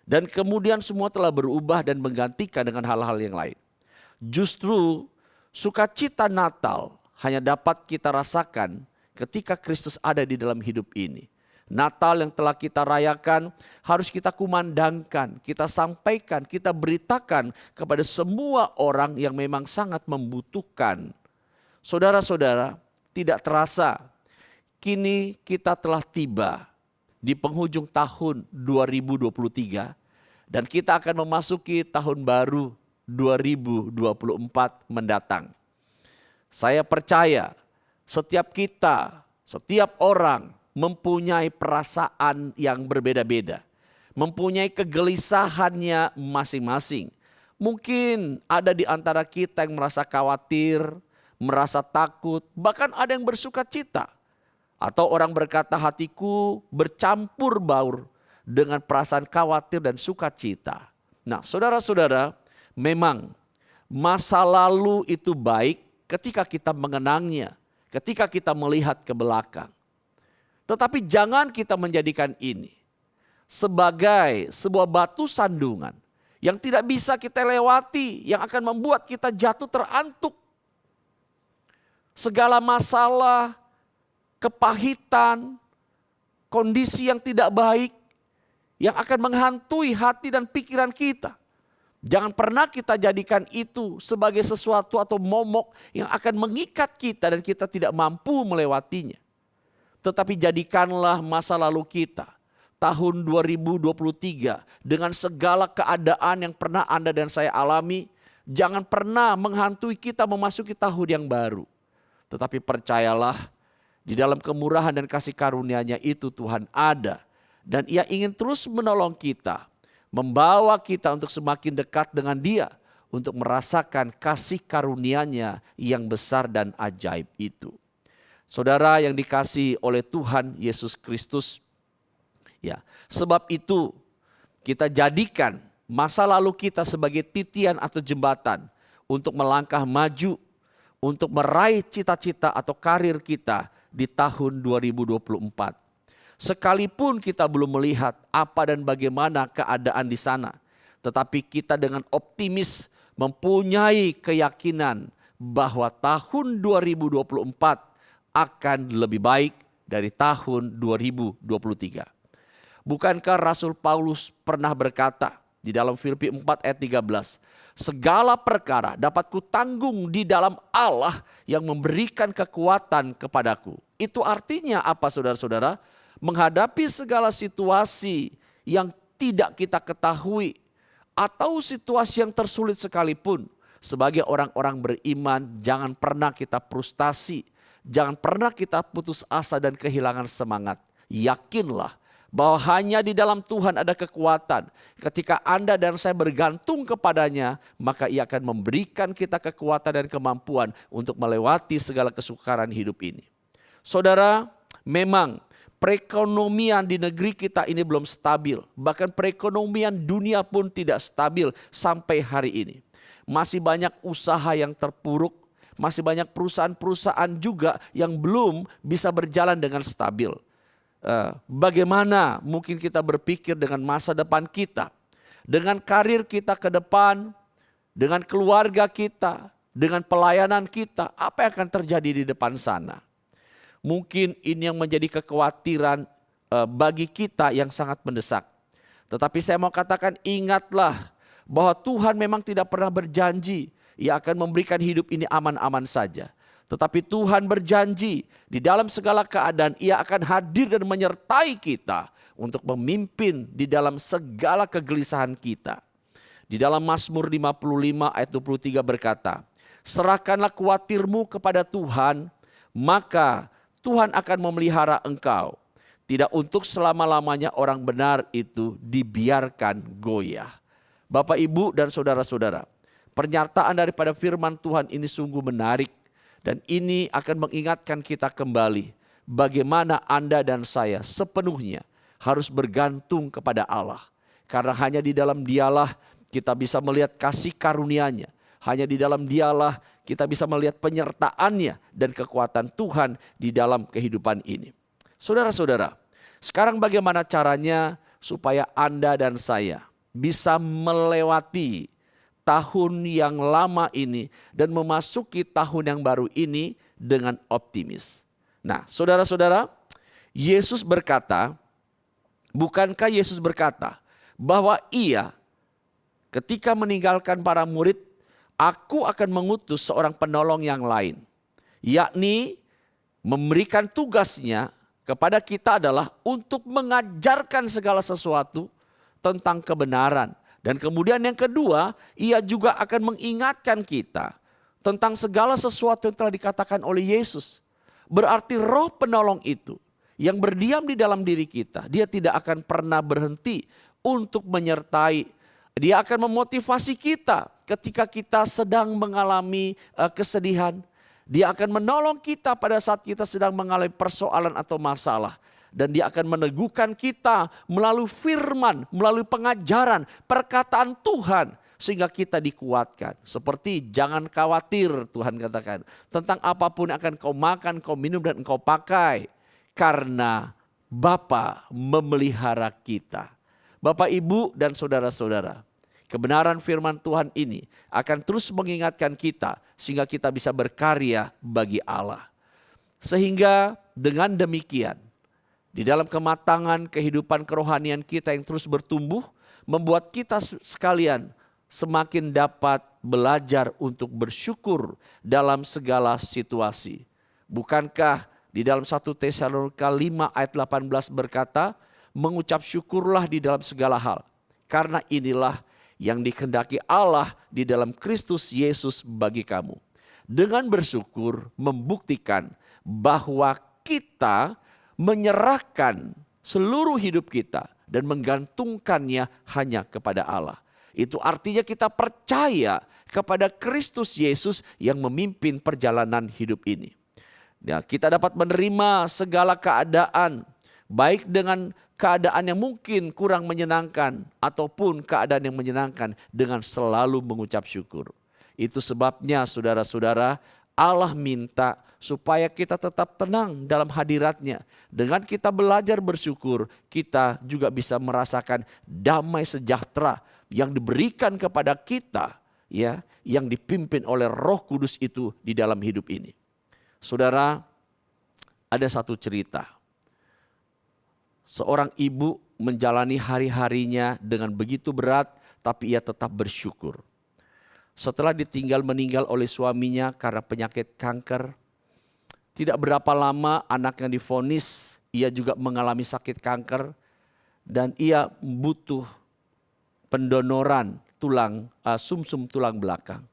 [SPEAKER 4] Dan kemudian semua telah berubah dan menggantikan dengan hal-hal yang lain. Justru sukacita Natal hanya dapat kita rasakan ketika Kristus ada di dalam hidup ini. Natal yang telah kita rayakan harus kita kumandangkan, kita sampaikan, kita beritakan kepada semua orang yang memang sangat membutuhkan. Saudara-saudara, tidak terasa kini kita telah tiba di penghujung tahun 2023 dan kita akan memasuki tahun baru 2024 mendatang. Saya percaya setiap kita, setiap orang mempunyai perasaan yang berbeda-beda. Mempunyai kegelisahannya masing-masing. Mungkin ada di antara kita yang merasa khawatir, merasa takut, bahkan ada yang bersuka cita. Atau orang berkata hatiku bercampur baur dengan perasaan khawatir dan sukacita. Nah, saudara-saudara, memang masa lalu itu baik ketika kita mengenangnya, ketika kita melihat ke belakang. Tetapi jangan kita menjadikan ini sebagai sebuah batu sandungan yang tidak bisa kita lewati, yang akan membuat kita jatuh terantuk. Segala masalah, kepahitan, kondisi yang tidak baik yang akan menghantui hati dan pikiran kita. Jangan pernah kita jadikan itu sebagai sesuatu atau momok yang akan mengikat kita dan kita tidak mampu melewatinya. Tetapi jadikanlah masa lalu kita, tahun 2023, dengan segala keadaan yang pernah Anda dan saya alami, jangan pernah menghantui kita memasuki tahun yang baru. Tetapi percayalah, di dalam kemurahan dan kasih karunia-Nya itu Tuhan ada. Dan Ia ingin terus menolong kita, membawa kita untuk semakin dekat dengan Dia, untuk merasakan kasih karunia-Nya yang besar dan ajaib itu. Saudara yang dikasihi oleh Tuhan Yesus Kristus, ya, sebab itu kita jadikan masa lalu kita sebagai titian atau jembatan untuk melangkah maju, untuk meraih cita-cita atau karir kita di tahun 2024. Sekalipun kita belum melihat apa dan bagaimana keadaan di sana, tetapi kita dengan optimis mempunyai keyakinan bahwa tahun 2024 akan lebih baik dari tahun 2023. Bukankah Rasul Paulus pernah berkata di dalam Filipi 4 ayat 13, segala perkara dapat kutanggung di dalam Allah yang memberikan kekuatan kepadaku. Itu artinya apa, saudara-saudara? Menghadapi segala situasi yang tidak kita ketahui atau situasi yang tersulit sekalipun, sebagai orang-orang beriman jangan pernah kita frustasi, jangan pernah kita putus asa dan kehilangan semangat. Yakinlah bahwa hanya di dalam Tuhan ada kekuatan. Ketika Anda dan saya bergantung kepadanya, maka Ia akan memberikan kita kekuatan dan kemampuan untuk melewati segala kesukaran hidup ini. Saudara, memang perekonomian di negeri kita ini belum stabil. Bahkan perekonomian dunia pun tidak stabil sampai hari ini. Masih banyak usaha yang terpuruk. Masih banyak perusahaan-perusahaan juga yang belum bisa berjalan dengan stabil. Bagaimana mungkin kita berpikir dengan masa depan kita, dengan karir kita ke depan, dengan keluarga kita, dengan pelayanan kita, apa yang akan terjadi di depan sana? Mungkin ini yang menjadi kekhawatiran bagi kita yang sangat mendesak. Tetapi saya mau katakan, ingatlah bahwa Tuhan memang tidak pernah berjanji Ia akan memberikan hidup ini aman-aman saja. Tetapi Tuhan berjanji di dalam segala keadaan Ia akan hadir dan menyertai kita untuk memimpin di dalam segala kegelisahan kita. Di dalam Mazmur 55 ayat 23 berkata, serahkanlah khawatirmu kepada Tuhan, maka Tuhan akan memelihara engkau. Tidak untuk selama-lamanya orang benar itu dibiarkan goyah. Bapak, Ibu, dan saudara-saudara, pernyataan daripada firman Tuhan ini sungguh menarik. Dan ini akan mengingatkan kita kembali bagaimana Anda dan saya sepenuhnya harus bergantung kepada Allah. Karena hanya di dalam Dialah kita bisa melihat kasih karunia-Nya. Hanya di dalam Dialah kita bisa melihat penyertaan-Nya dan kekuatan Tuhan di dalam kehidupan ini. Saudara-saudara, sekarang bagaimana caranya supaya Anda dan saya bisa melewati tahun yang lama ini dan memasuki tahun yang baru ini dengan optimis. Nah, saudara-saudara, bukankah Yesus berkata bahwa Ia ketika meninggalkan para murid, aku akan mengutus seorang penolong yang lain, yakni memberikan tugasnya kepada kita adalah untuk mengajarkan segala sesuatu tentang kebenaran. Dan kemudian yang kedua, Ia juga akan mengingatkan kita tentang segala sesuatu yang telah dikatakan oleh Yesus. Berarti roh penolong itu yang berdiam di dalam diri kita, Dia tidak akan pernah berhenti untuk menyertai. Dia akan memotivasi kita ketika kita sedang mengalami kesedihan. Dia akan menolong kita pada saat kita sedang mengalami persoalan atau masalah. Dan Dia akan meneguhkan kita melalui firman, melalui pengajaran, perkataan Tuhan. Sehingga kita dikuatkan. Seperti jangan khawatir, Tuhan katakan, tentang apapun yang akan kau makan, kau minum dan engkau pakai. Karena Bapa memelihara kita. Bapak, Ibu, dan saudara-saudara, kebenaran firman Tuhan ini akan terus mengingatkan kita sehingga kita bisa berkarya bagi Allah. Sehingga dengan demikian, di dalam kematangan kehidupan kerohanian kita yang terus bertumbuh, membuat kita sekalian semakin dapat belajar untuk bersyukur dalam segala situasi. Bukankah di dalam 1 Tesalonika 5 ayat 18 berkata, mengucap syukurlah di dalam segala hal, karena inilah yang dikehendaki Allah di dalam Kristus Yesus bagi kamu. Dengan bersyukur membuktikan bahwa kita menyerahkan seluruh hidup kita dan menggantungkannya hanya kepada Allah. Itu artinya kita percaya kepada Kristus Yesus yang memimpin perjalanan hidup ini. Ya, kita dapat menerima segala keadaan, baik dengan keadaan yang mungkin kurang menyenangkan ataupun keadaan yang menyenangkan, dengan selalu mengucap syukur. Itu sebabnya saudara-saudara, Allah minta supaya kita tetap tenang dalam hadirat-Nya. Dengan kita belajar bersyukur, kita juga bisa merasakan damai sejahtera yang diberikan kepada kita, ya, yang dipimpin oleh Roh Kudus itu di dalam hidup ini. Saudara, ada satu cerita. Seorang ibu menjalani hari-harinya dengan begitu berat, tapi ia tetap bersyukur. Setelah ditinggal meninggal oleh suaminya karena penyakit kanker, tidak berapa lama anak yang divonis, ia juga mengalami sakit kanker dan ia butuh pendonoran tulang, sumsum tulang belakang.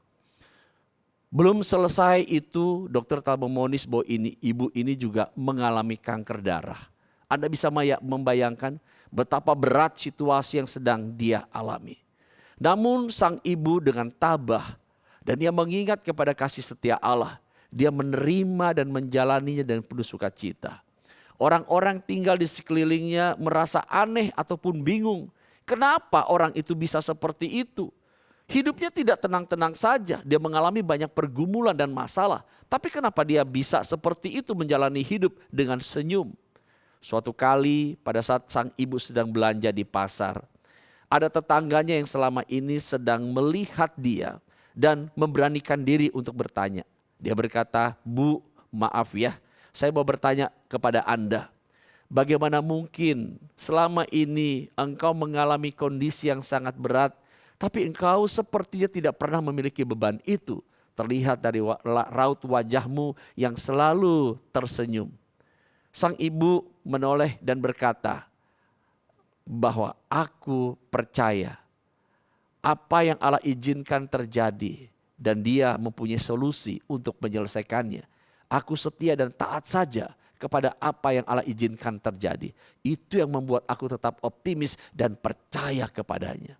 [SPEAKER 4] Belum selesai itu, dokter telah memvonis bahwa ibu ini juga mengalami kanker darah. Anda bisa membayangkan betapa berat situasi yang sedang dia alami. Namun sang ibu dengan tabah dan dia mengingat kepada kasih setia Allah, dia menerima dan menjalaninya dengan penuh sukacita. Orang-orang tinggal di sekelilingnya merasa aneh ataupun bingung. Kenapa orang itu bisa seperti itu? Hidupnya tidak tenang-tenang saja, dia mengalami banyak pergumulan dan masalah. Tapi kenapa dia bisa seperti itu menjalani hidup dengan senyum? Suatu kali pada saat sang ibu sedang belanja di pasar, ada tetangganya yang selama ini sedang melihat dia dan memberanikan diri untuk bertanya. Dia berkata, "Bu, maaf ya, saya mau bertanya kepada Anda. Bagaimana mungkin selama ini engkau mengalami kondisi yang sangat berat, tapi engkau sepertinya tidak pernah memiliki beban itu. Terlihat dari raut wajahmu yang selalu tersenyum." Sang ibu menoleh dan berkata bahwa aku percaya apa yang Allah izinkan terjadi dan dia mempunyai solusi untuk menyelesaikannya. Aku setia dan taat saja kepada apa yang Allah izinkan terjadi. Itu yang membuat aku tetap optimis dan percaya kepadanya.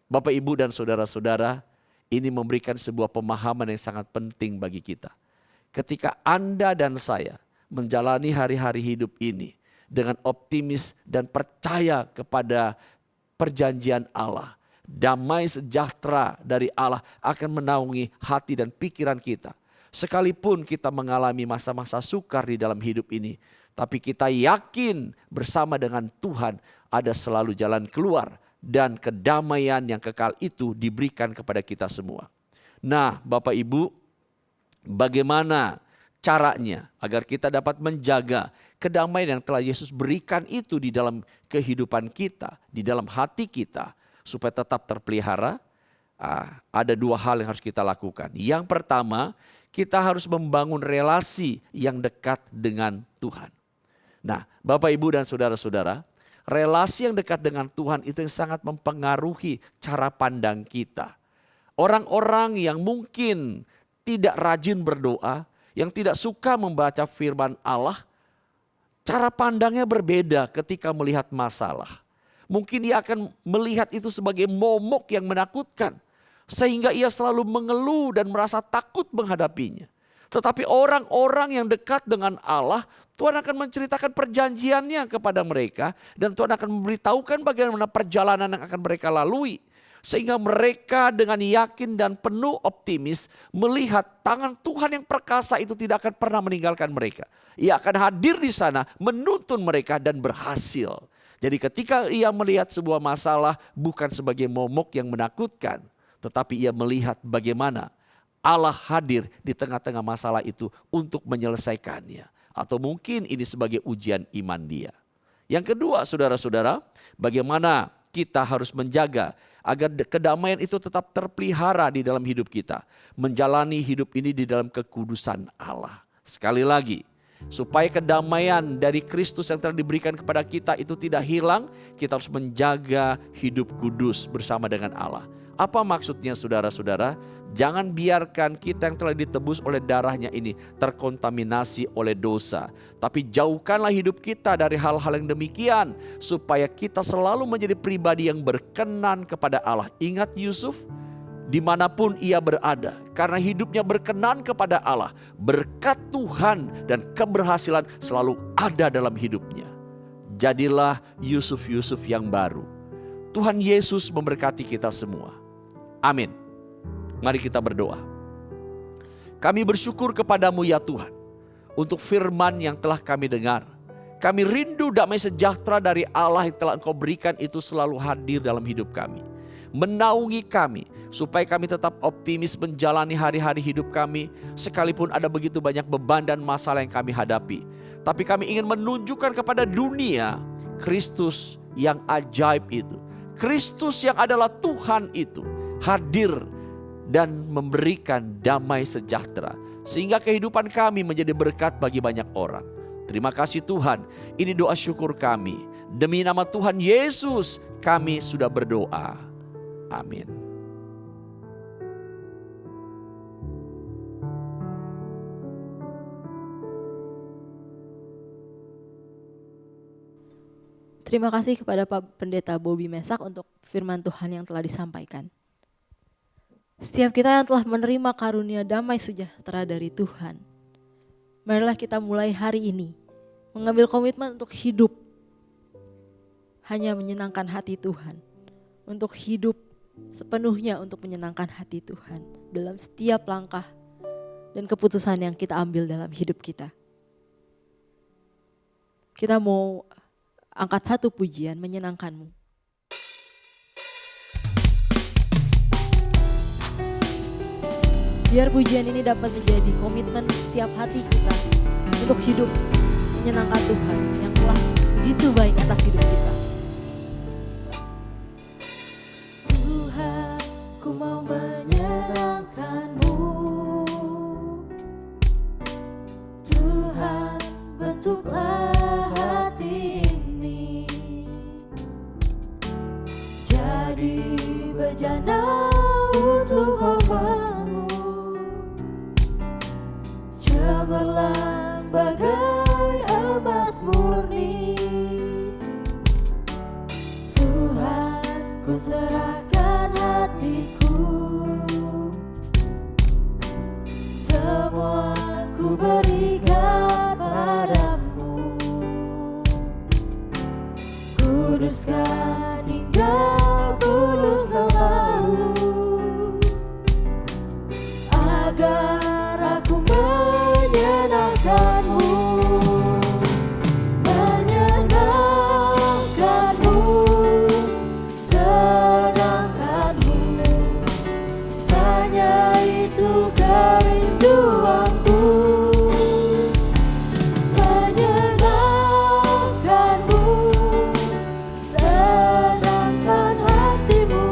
[SPEAKER 4] Bapak, Ibu dan saudara-saudara, ini memberikan sebuah pemahaman yang sangat penting bagi kita. Ketika Anda dan saya menjalani hari-hari hidup ini dengan optimis dan percaya kepada perjanjian Allah, damai sejahtera dari Allah akan menaungi hati dan pikiran kita. Sekalipun kita mengalami masa-masa sukar di dalam hidup ini, tapi kita yakin bersama dengan Tuhan ada selalu jalan keluar dan kedamaian yang kekal itu diberikan kepada kita semua. Nah, Bapak Ibu, bagaimana caranya agar kita dapat menjaga kedamaian yang telah Yesus berikan itu di dalam kehidupan kita, di dalam hati kita, supaya tetap terpelihara? Ada dua hal yang harus kita lakukan. Yang pertama, kita harus membangun relasi yang dekat dengan Tuhan. Nah, Bapak, Ibu dan saudara-saudara, relasi yang dekat dengan Tuhan itu yang sangat mempengaruhi cara pandang kita. Orang-orang yang mungkin tidak rajin berdoa, yang tidak suka membaca firman Allah, cara pandangnya berbeda ketika melihat masalah. Mungkin dia akan melihat itu sebagai momok yang menakutkan, sehingga ia selalu mengeluh dan merasa takut menghadapinya. Tetapi orang-orang yang dekat dengan Allah, Tuhan akan menceritakan perjanjiannya kepada mereka, dan Tuhan akan memberitahukan bagaimana perjalanan yang akan mereka lalui. Sehingga mereka dengan yakin dan penuh optimis melihat tangan Tuhan yang perkasa itu tidak akan pernah meninggalkan mereka. Ia akan hadir di sana, menuntun mereka dan berhasil. Jadi ketika ia melihat sebuah masalah bukan sebagai momok yang menakutkan, tetapi ia melihat bagaimana Allah hadir di tengah-tengah masalah itu untuk menyelesaikannya. Atau mungkin ini sebagai ujian iman dia. Yang kedua, saudara-saudara, bagaimana kita harus menjaga agar kedamaian itu tetap terpelihara di dalam hidup kita. Menjalani hidup ini di dalam kekudusan Allah. Sekali lagi, supaya kedamaian dari Kristus yang telah diberikan kepada kita itu tidak hilang, kita harus menjaga hidup kudus bersama dengan Allah. Apa maksudnya saudara-saudara? Jangan biarkan kita yang telah ditebus oleh darahnya ini terkontaminasi oleh dosa. Tapi jauhkanlah hidup kita dari hal-hal yang demikian, supaya kita selalu menjadi pribadi yang berkenan kepada Allah. Ingat Yusuf, dimanapun ia berada, karena hidupnya berkenan kepada Allah, berkat Tuhan dan keberhasilan selalu ada dalam hidupnya. Jadilah Yusuf-Yusuf yang baru. Tuhan Yesus memberkati kita semua. Amin. Mari kita berdoa. Kami bersyukur kepadamu ya Tuhan, untuk firman yang telah kami dengar. Kami rindu damai sejahtera dari Allah yang telah Engkau berikan itu selalu hadir dalam hidup kami. Menaungi kami, supaya kami tetap optimis menjalani hari-hari hidup kami, sekalipun ada begitu banyak beban dan masalah yang kami hadapi. Tapi kami ingin menunjukkan kepada dunia Kristus yang ajaib itu. Kristus yang adalah Tuhan itu hadir dan memberikan damai sejahtera, sehingga kehidupan kami menjadi berkat bagi banyak orang. Terima kasih Tuhan, ini doa syukur kami. Demi nama Tuhan Yesus kami sudah berdoa. Amin.
[SPEAKER 3] Terima kasih kepada Pak Pendeta Bobby Mesak untuk firman Tuhan yang telah disampaikan. Setiap kita yang telah menerima karunia damai sejahtera dari Tuhan, marilah kita mulai hari ini mengambil komitmen untuk hidup hanya menyenangkan hati Tuhan, untuk hidup sepenuhnya untuk menyenangkan hati Tuhan dalam setiap langkah dan keputusan yang kita ambil dalam hidup kita. Kita mau angkat satu pujian menyenangkanmu. Biar pujian ini dapat menjadi komitmen setiap hati kita untuk hidup menyenangkan Tuhan yang telah begitu baik atas hidup kita.
[SPEAKER 1] Tuhan, ku mau menyenangkan-Mu. Tuhan, bentuklah hati ini jadi bejana untuk Hamba-Mu. Cemerlang bagai emas murni. Tuhan, ku serahkan hatiku, semua ku berikan padamu. Kuduskan hingga tulus selalu, agar aku menyenangkan-Mu, menyenangkan-Mu, senangkan-Mu. Hanya itu kerinduanku, menyenangkan-Mu, senangkan hati-Mu.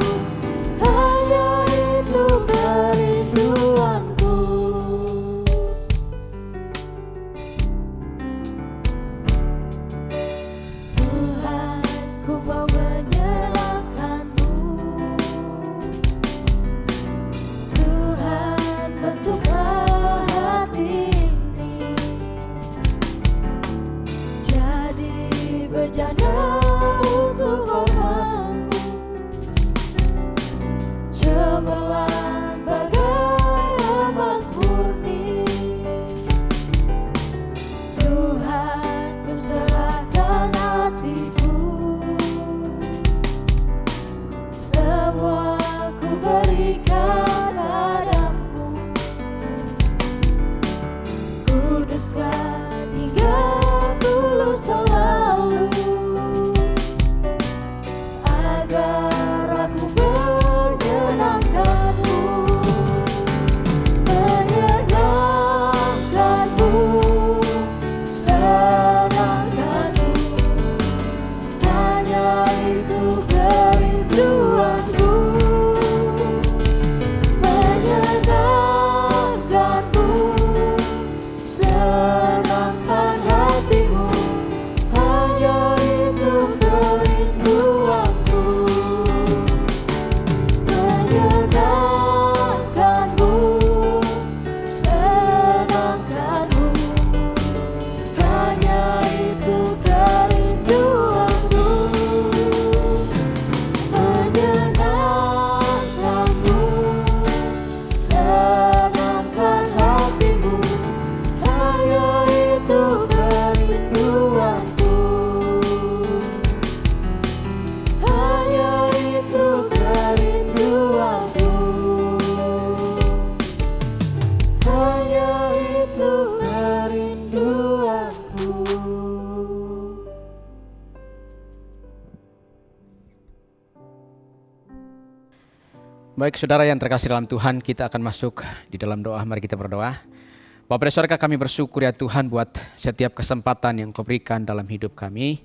[SPEAKER 1] Hanya itu kerinduanku. Tuhan, ku mau menyenangkan-Mu. Tuhan, bentuklah hati ini jadi bejana untuk Hamba-Mu. Cemerlang bagai emas murni. Tuhan, ku serahkan hatiku, semua ku berikan padamu. Kuduskan hingga tulus selalu, agar aku menyenangkan-Mu, menyenangkan-Mu, senangkan-Mu. Hanya itu kerinduanku,
[SPEAKER 2] Baik saudara yang terkasih dalam Tuhan, kita akan masuk di dalam doa. Mari kita berdoa. Bapa di surga, kami bersyukur ya Tuhan buat setiap kesempatan yang Kau berikan dalam hidup kami.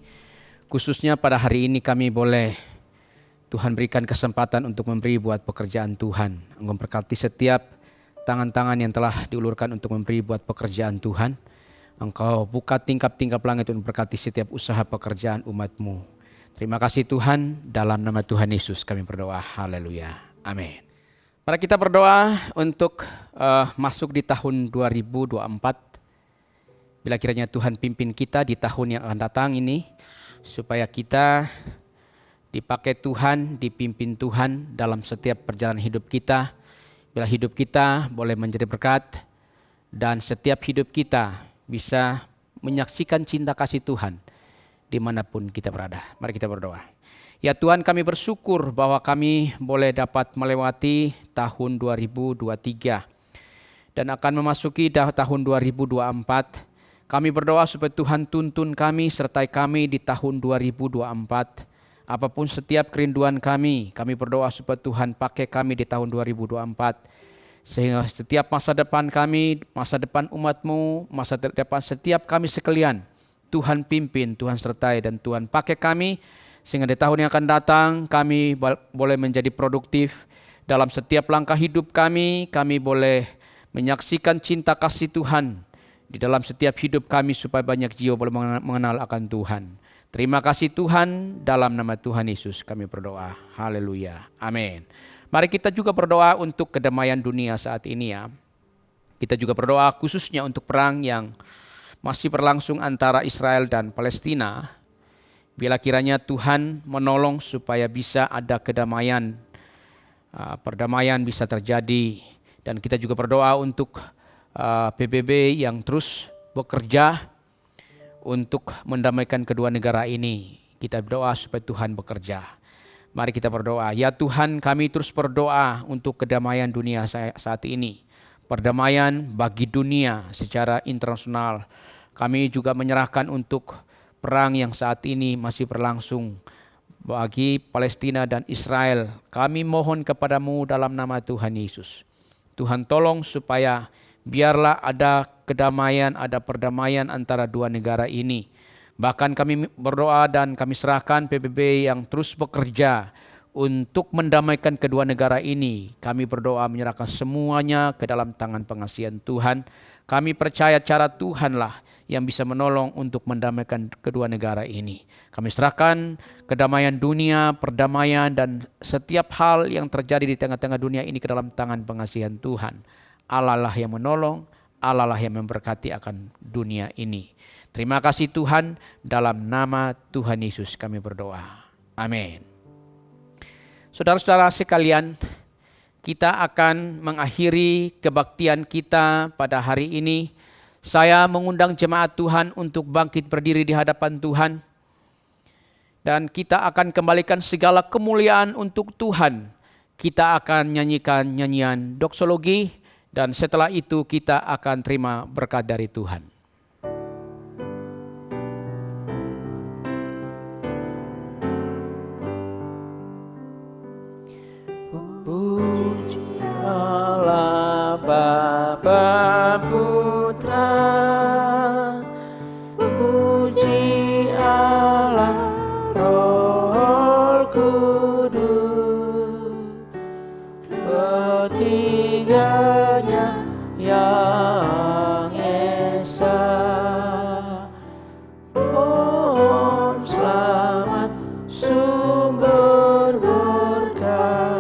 [SPEAKER 2] Khususnya pada hari ini kami boleh Tuhan berikan kesempatan untuk memberi buat pekerjaan Tuhan. Engkau berkati setiap tangan-tangan yang telah diulurkan untuk memberi buat pekerjaan Tuhan. Engkau buka tingkap-tingkap langit untuk berkati setiap usaha pekerjaan umat-Mu. Terima kasih Tuhan, dalam nama Tuhan Yesus kami berdoa. Haleluya. Amin. Mari kita berdoa untuk masuk di tahun 2024. Bila kiranya Tuhan pimpin kita di tahun yang akan datang ini, supaya kita dipakai Tuhan, dipimpin Tuhan dalam setiap perjalanan hidup kita. Bila hidup kita boleh menjadi berkat dan setiap hidup kita bisa menyaksikan cinta kasih Tuhan dimanapun kita berada. Mari kita berdoa. Ya Tuhan, kami bersyukur bahwa kami boleh dapat melewati tahun 2023 dan akan memasuki tahun 2024. Kami berdoa supaya Tuhan tuntun kami, sertai kami di tahun 2024. Apapun setiap kerinduan kami berdoa supaya Tuhan pakai kami di tahun 2024. Sehingga setiap masa depan kami, masa depan umat-Mu, masa depan setiap kami sekalian, Tuhan pimpin, Tuhan sertai dan Tuhan pakai kami. Sehingga di tahun yang akan datang kami boleh menjadi produktif dalam setiap langkah hidup kami boleh menyaksikan cinta kasih Tuhan di dalam setiap hidup kami supaya banyak jiwa boleh mengenal akan Tuhan. Terima kasih Tuhan, dalam nama Tuhan Yesus kami berdoa. Haleluya. Amin. Mari kita juga berdoa untuk kedamaian dunia saat ini ya. Kita juga berdoa khususnya untuk perang yang masih berlangsung antara Israel dan Palestina. Bila kiranya Tuhan menolong supaya bisa ada kedamaian, perdamaian bisa terjadi. Dan kita juga berdoa untuk PBB yang terus bekerja untuk mendamaikan kedua negara ini. Kita berdoa supaya Tuhan bekerja. Mari kita berdoa. Ya Tuhan, kami terus berdoa untuk kedamaian dunia saat ini. Perdamaian bagi dunia secara internasional. Kami juga menyerahkan untuk perang yang saat ini masih berlangsung bagi Palestina dan Israel. Kami mohon kepadamu dalam nama Tuhan Yesus. Tuhan tolong supaya biarlah ada kedamaian, ada perdamaian antara dua negara ini. Bahkan kami berdoa dan kami serahkan PBB yang terus bekerja untuk mendamaikan kedua negara ini. Kami berdoa menyerahkan semuanya ke dalam tangan pengasihan Tuhan. Kami percaya cara Tuhanlah yang bisa menolong untuk mendamaikan kedua negara ini. Kami serahkan kedamaian dunia, perdamaian dan setiap hal yang terjadi di tengah-tengah dunia ini ke dalam tangan pengasihan Tuhan. Allah lah yang menolong, Allah lah yang memberkati akan dunia ini. Terima kasih Tuhan, dalam nama Tuhan Yesus kami berdoa. Amin. Saudara-saudara sekalian, kita akan mengakhiri kebaktian kita pada hari ini. Saya mengundang jemaat Tuhan untuk bangkit berdiri di hadapan Tuhan. Dan kita akan kembalikan segala kemuliaan untuk Tuhan. Kita akan nyanyikan nyanyian doksologi dan setelah itu kita akan terima berkat dari Tuhan. Puji Allah Bapa Putra, puji Allah Roh Kudus, ketiganya yang esa. Om selamat sumber berkah.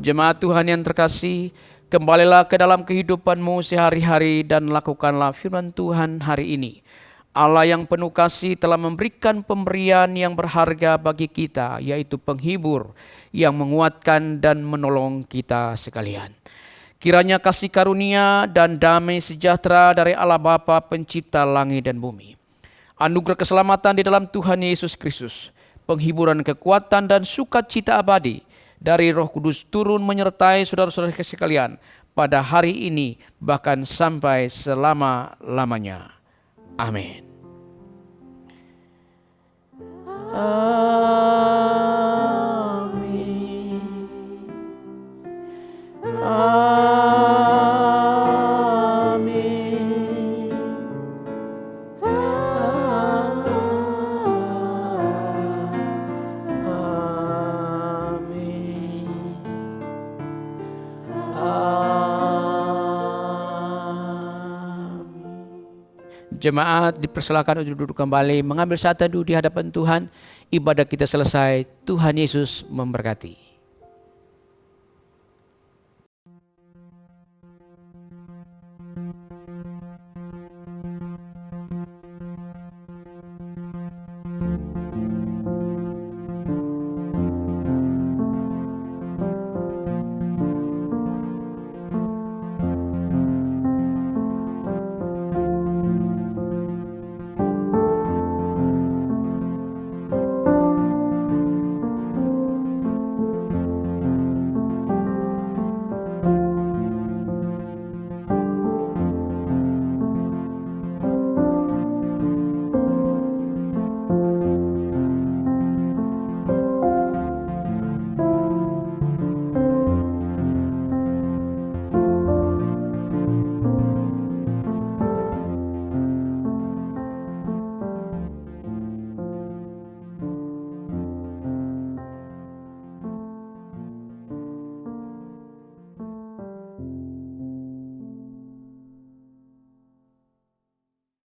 [SPEAKER 2] Jemaat Tuhan yang terkasih, kembalilah ke dalam kehidupanmu sehari-hari dan lakukanlah firman Tuhan hari ini. Allah yang penuh kasih telah memberikan pemberian yang berharga bagi kita, yaitu penghibur yang menguatkan dan menolong kita sekalian. Kiranya kasih karunia dan damai sejahtera dari Allah Bapa pencipta langit dan bumi, anugerah keselamatan di dalam Tuhan Yesus Kristus, penghiburan kekuatan dan sukacita abadi dari Roh Kudus turun menyertai saudara-saudara sekalian pada hari ini bahkan sampai selama-lamanya. Amin. Jemaat dipersilakan untuk duduk kembali, mengambil saat teduh di hadapan Tuhan. Ibadah kita selesai. Tuhan Yesus memberkati.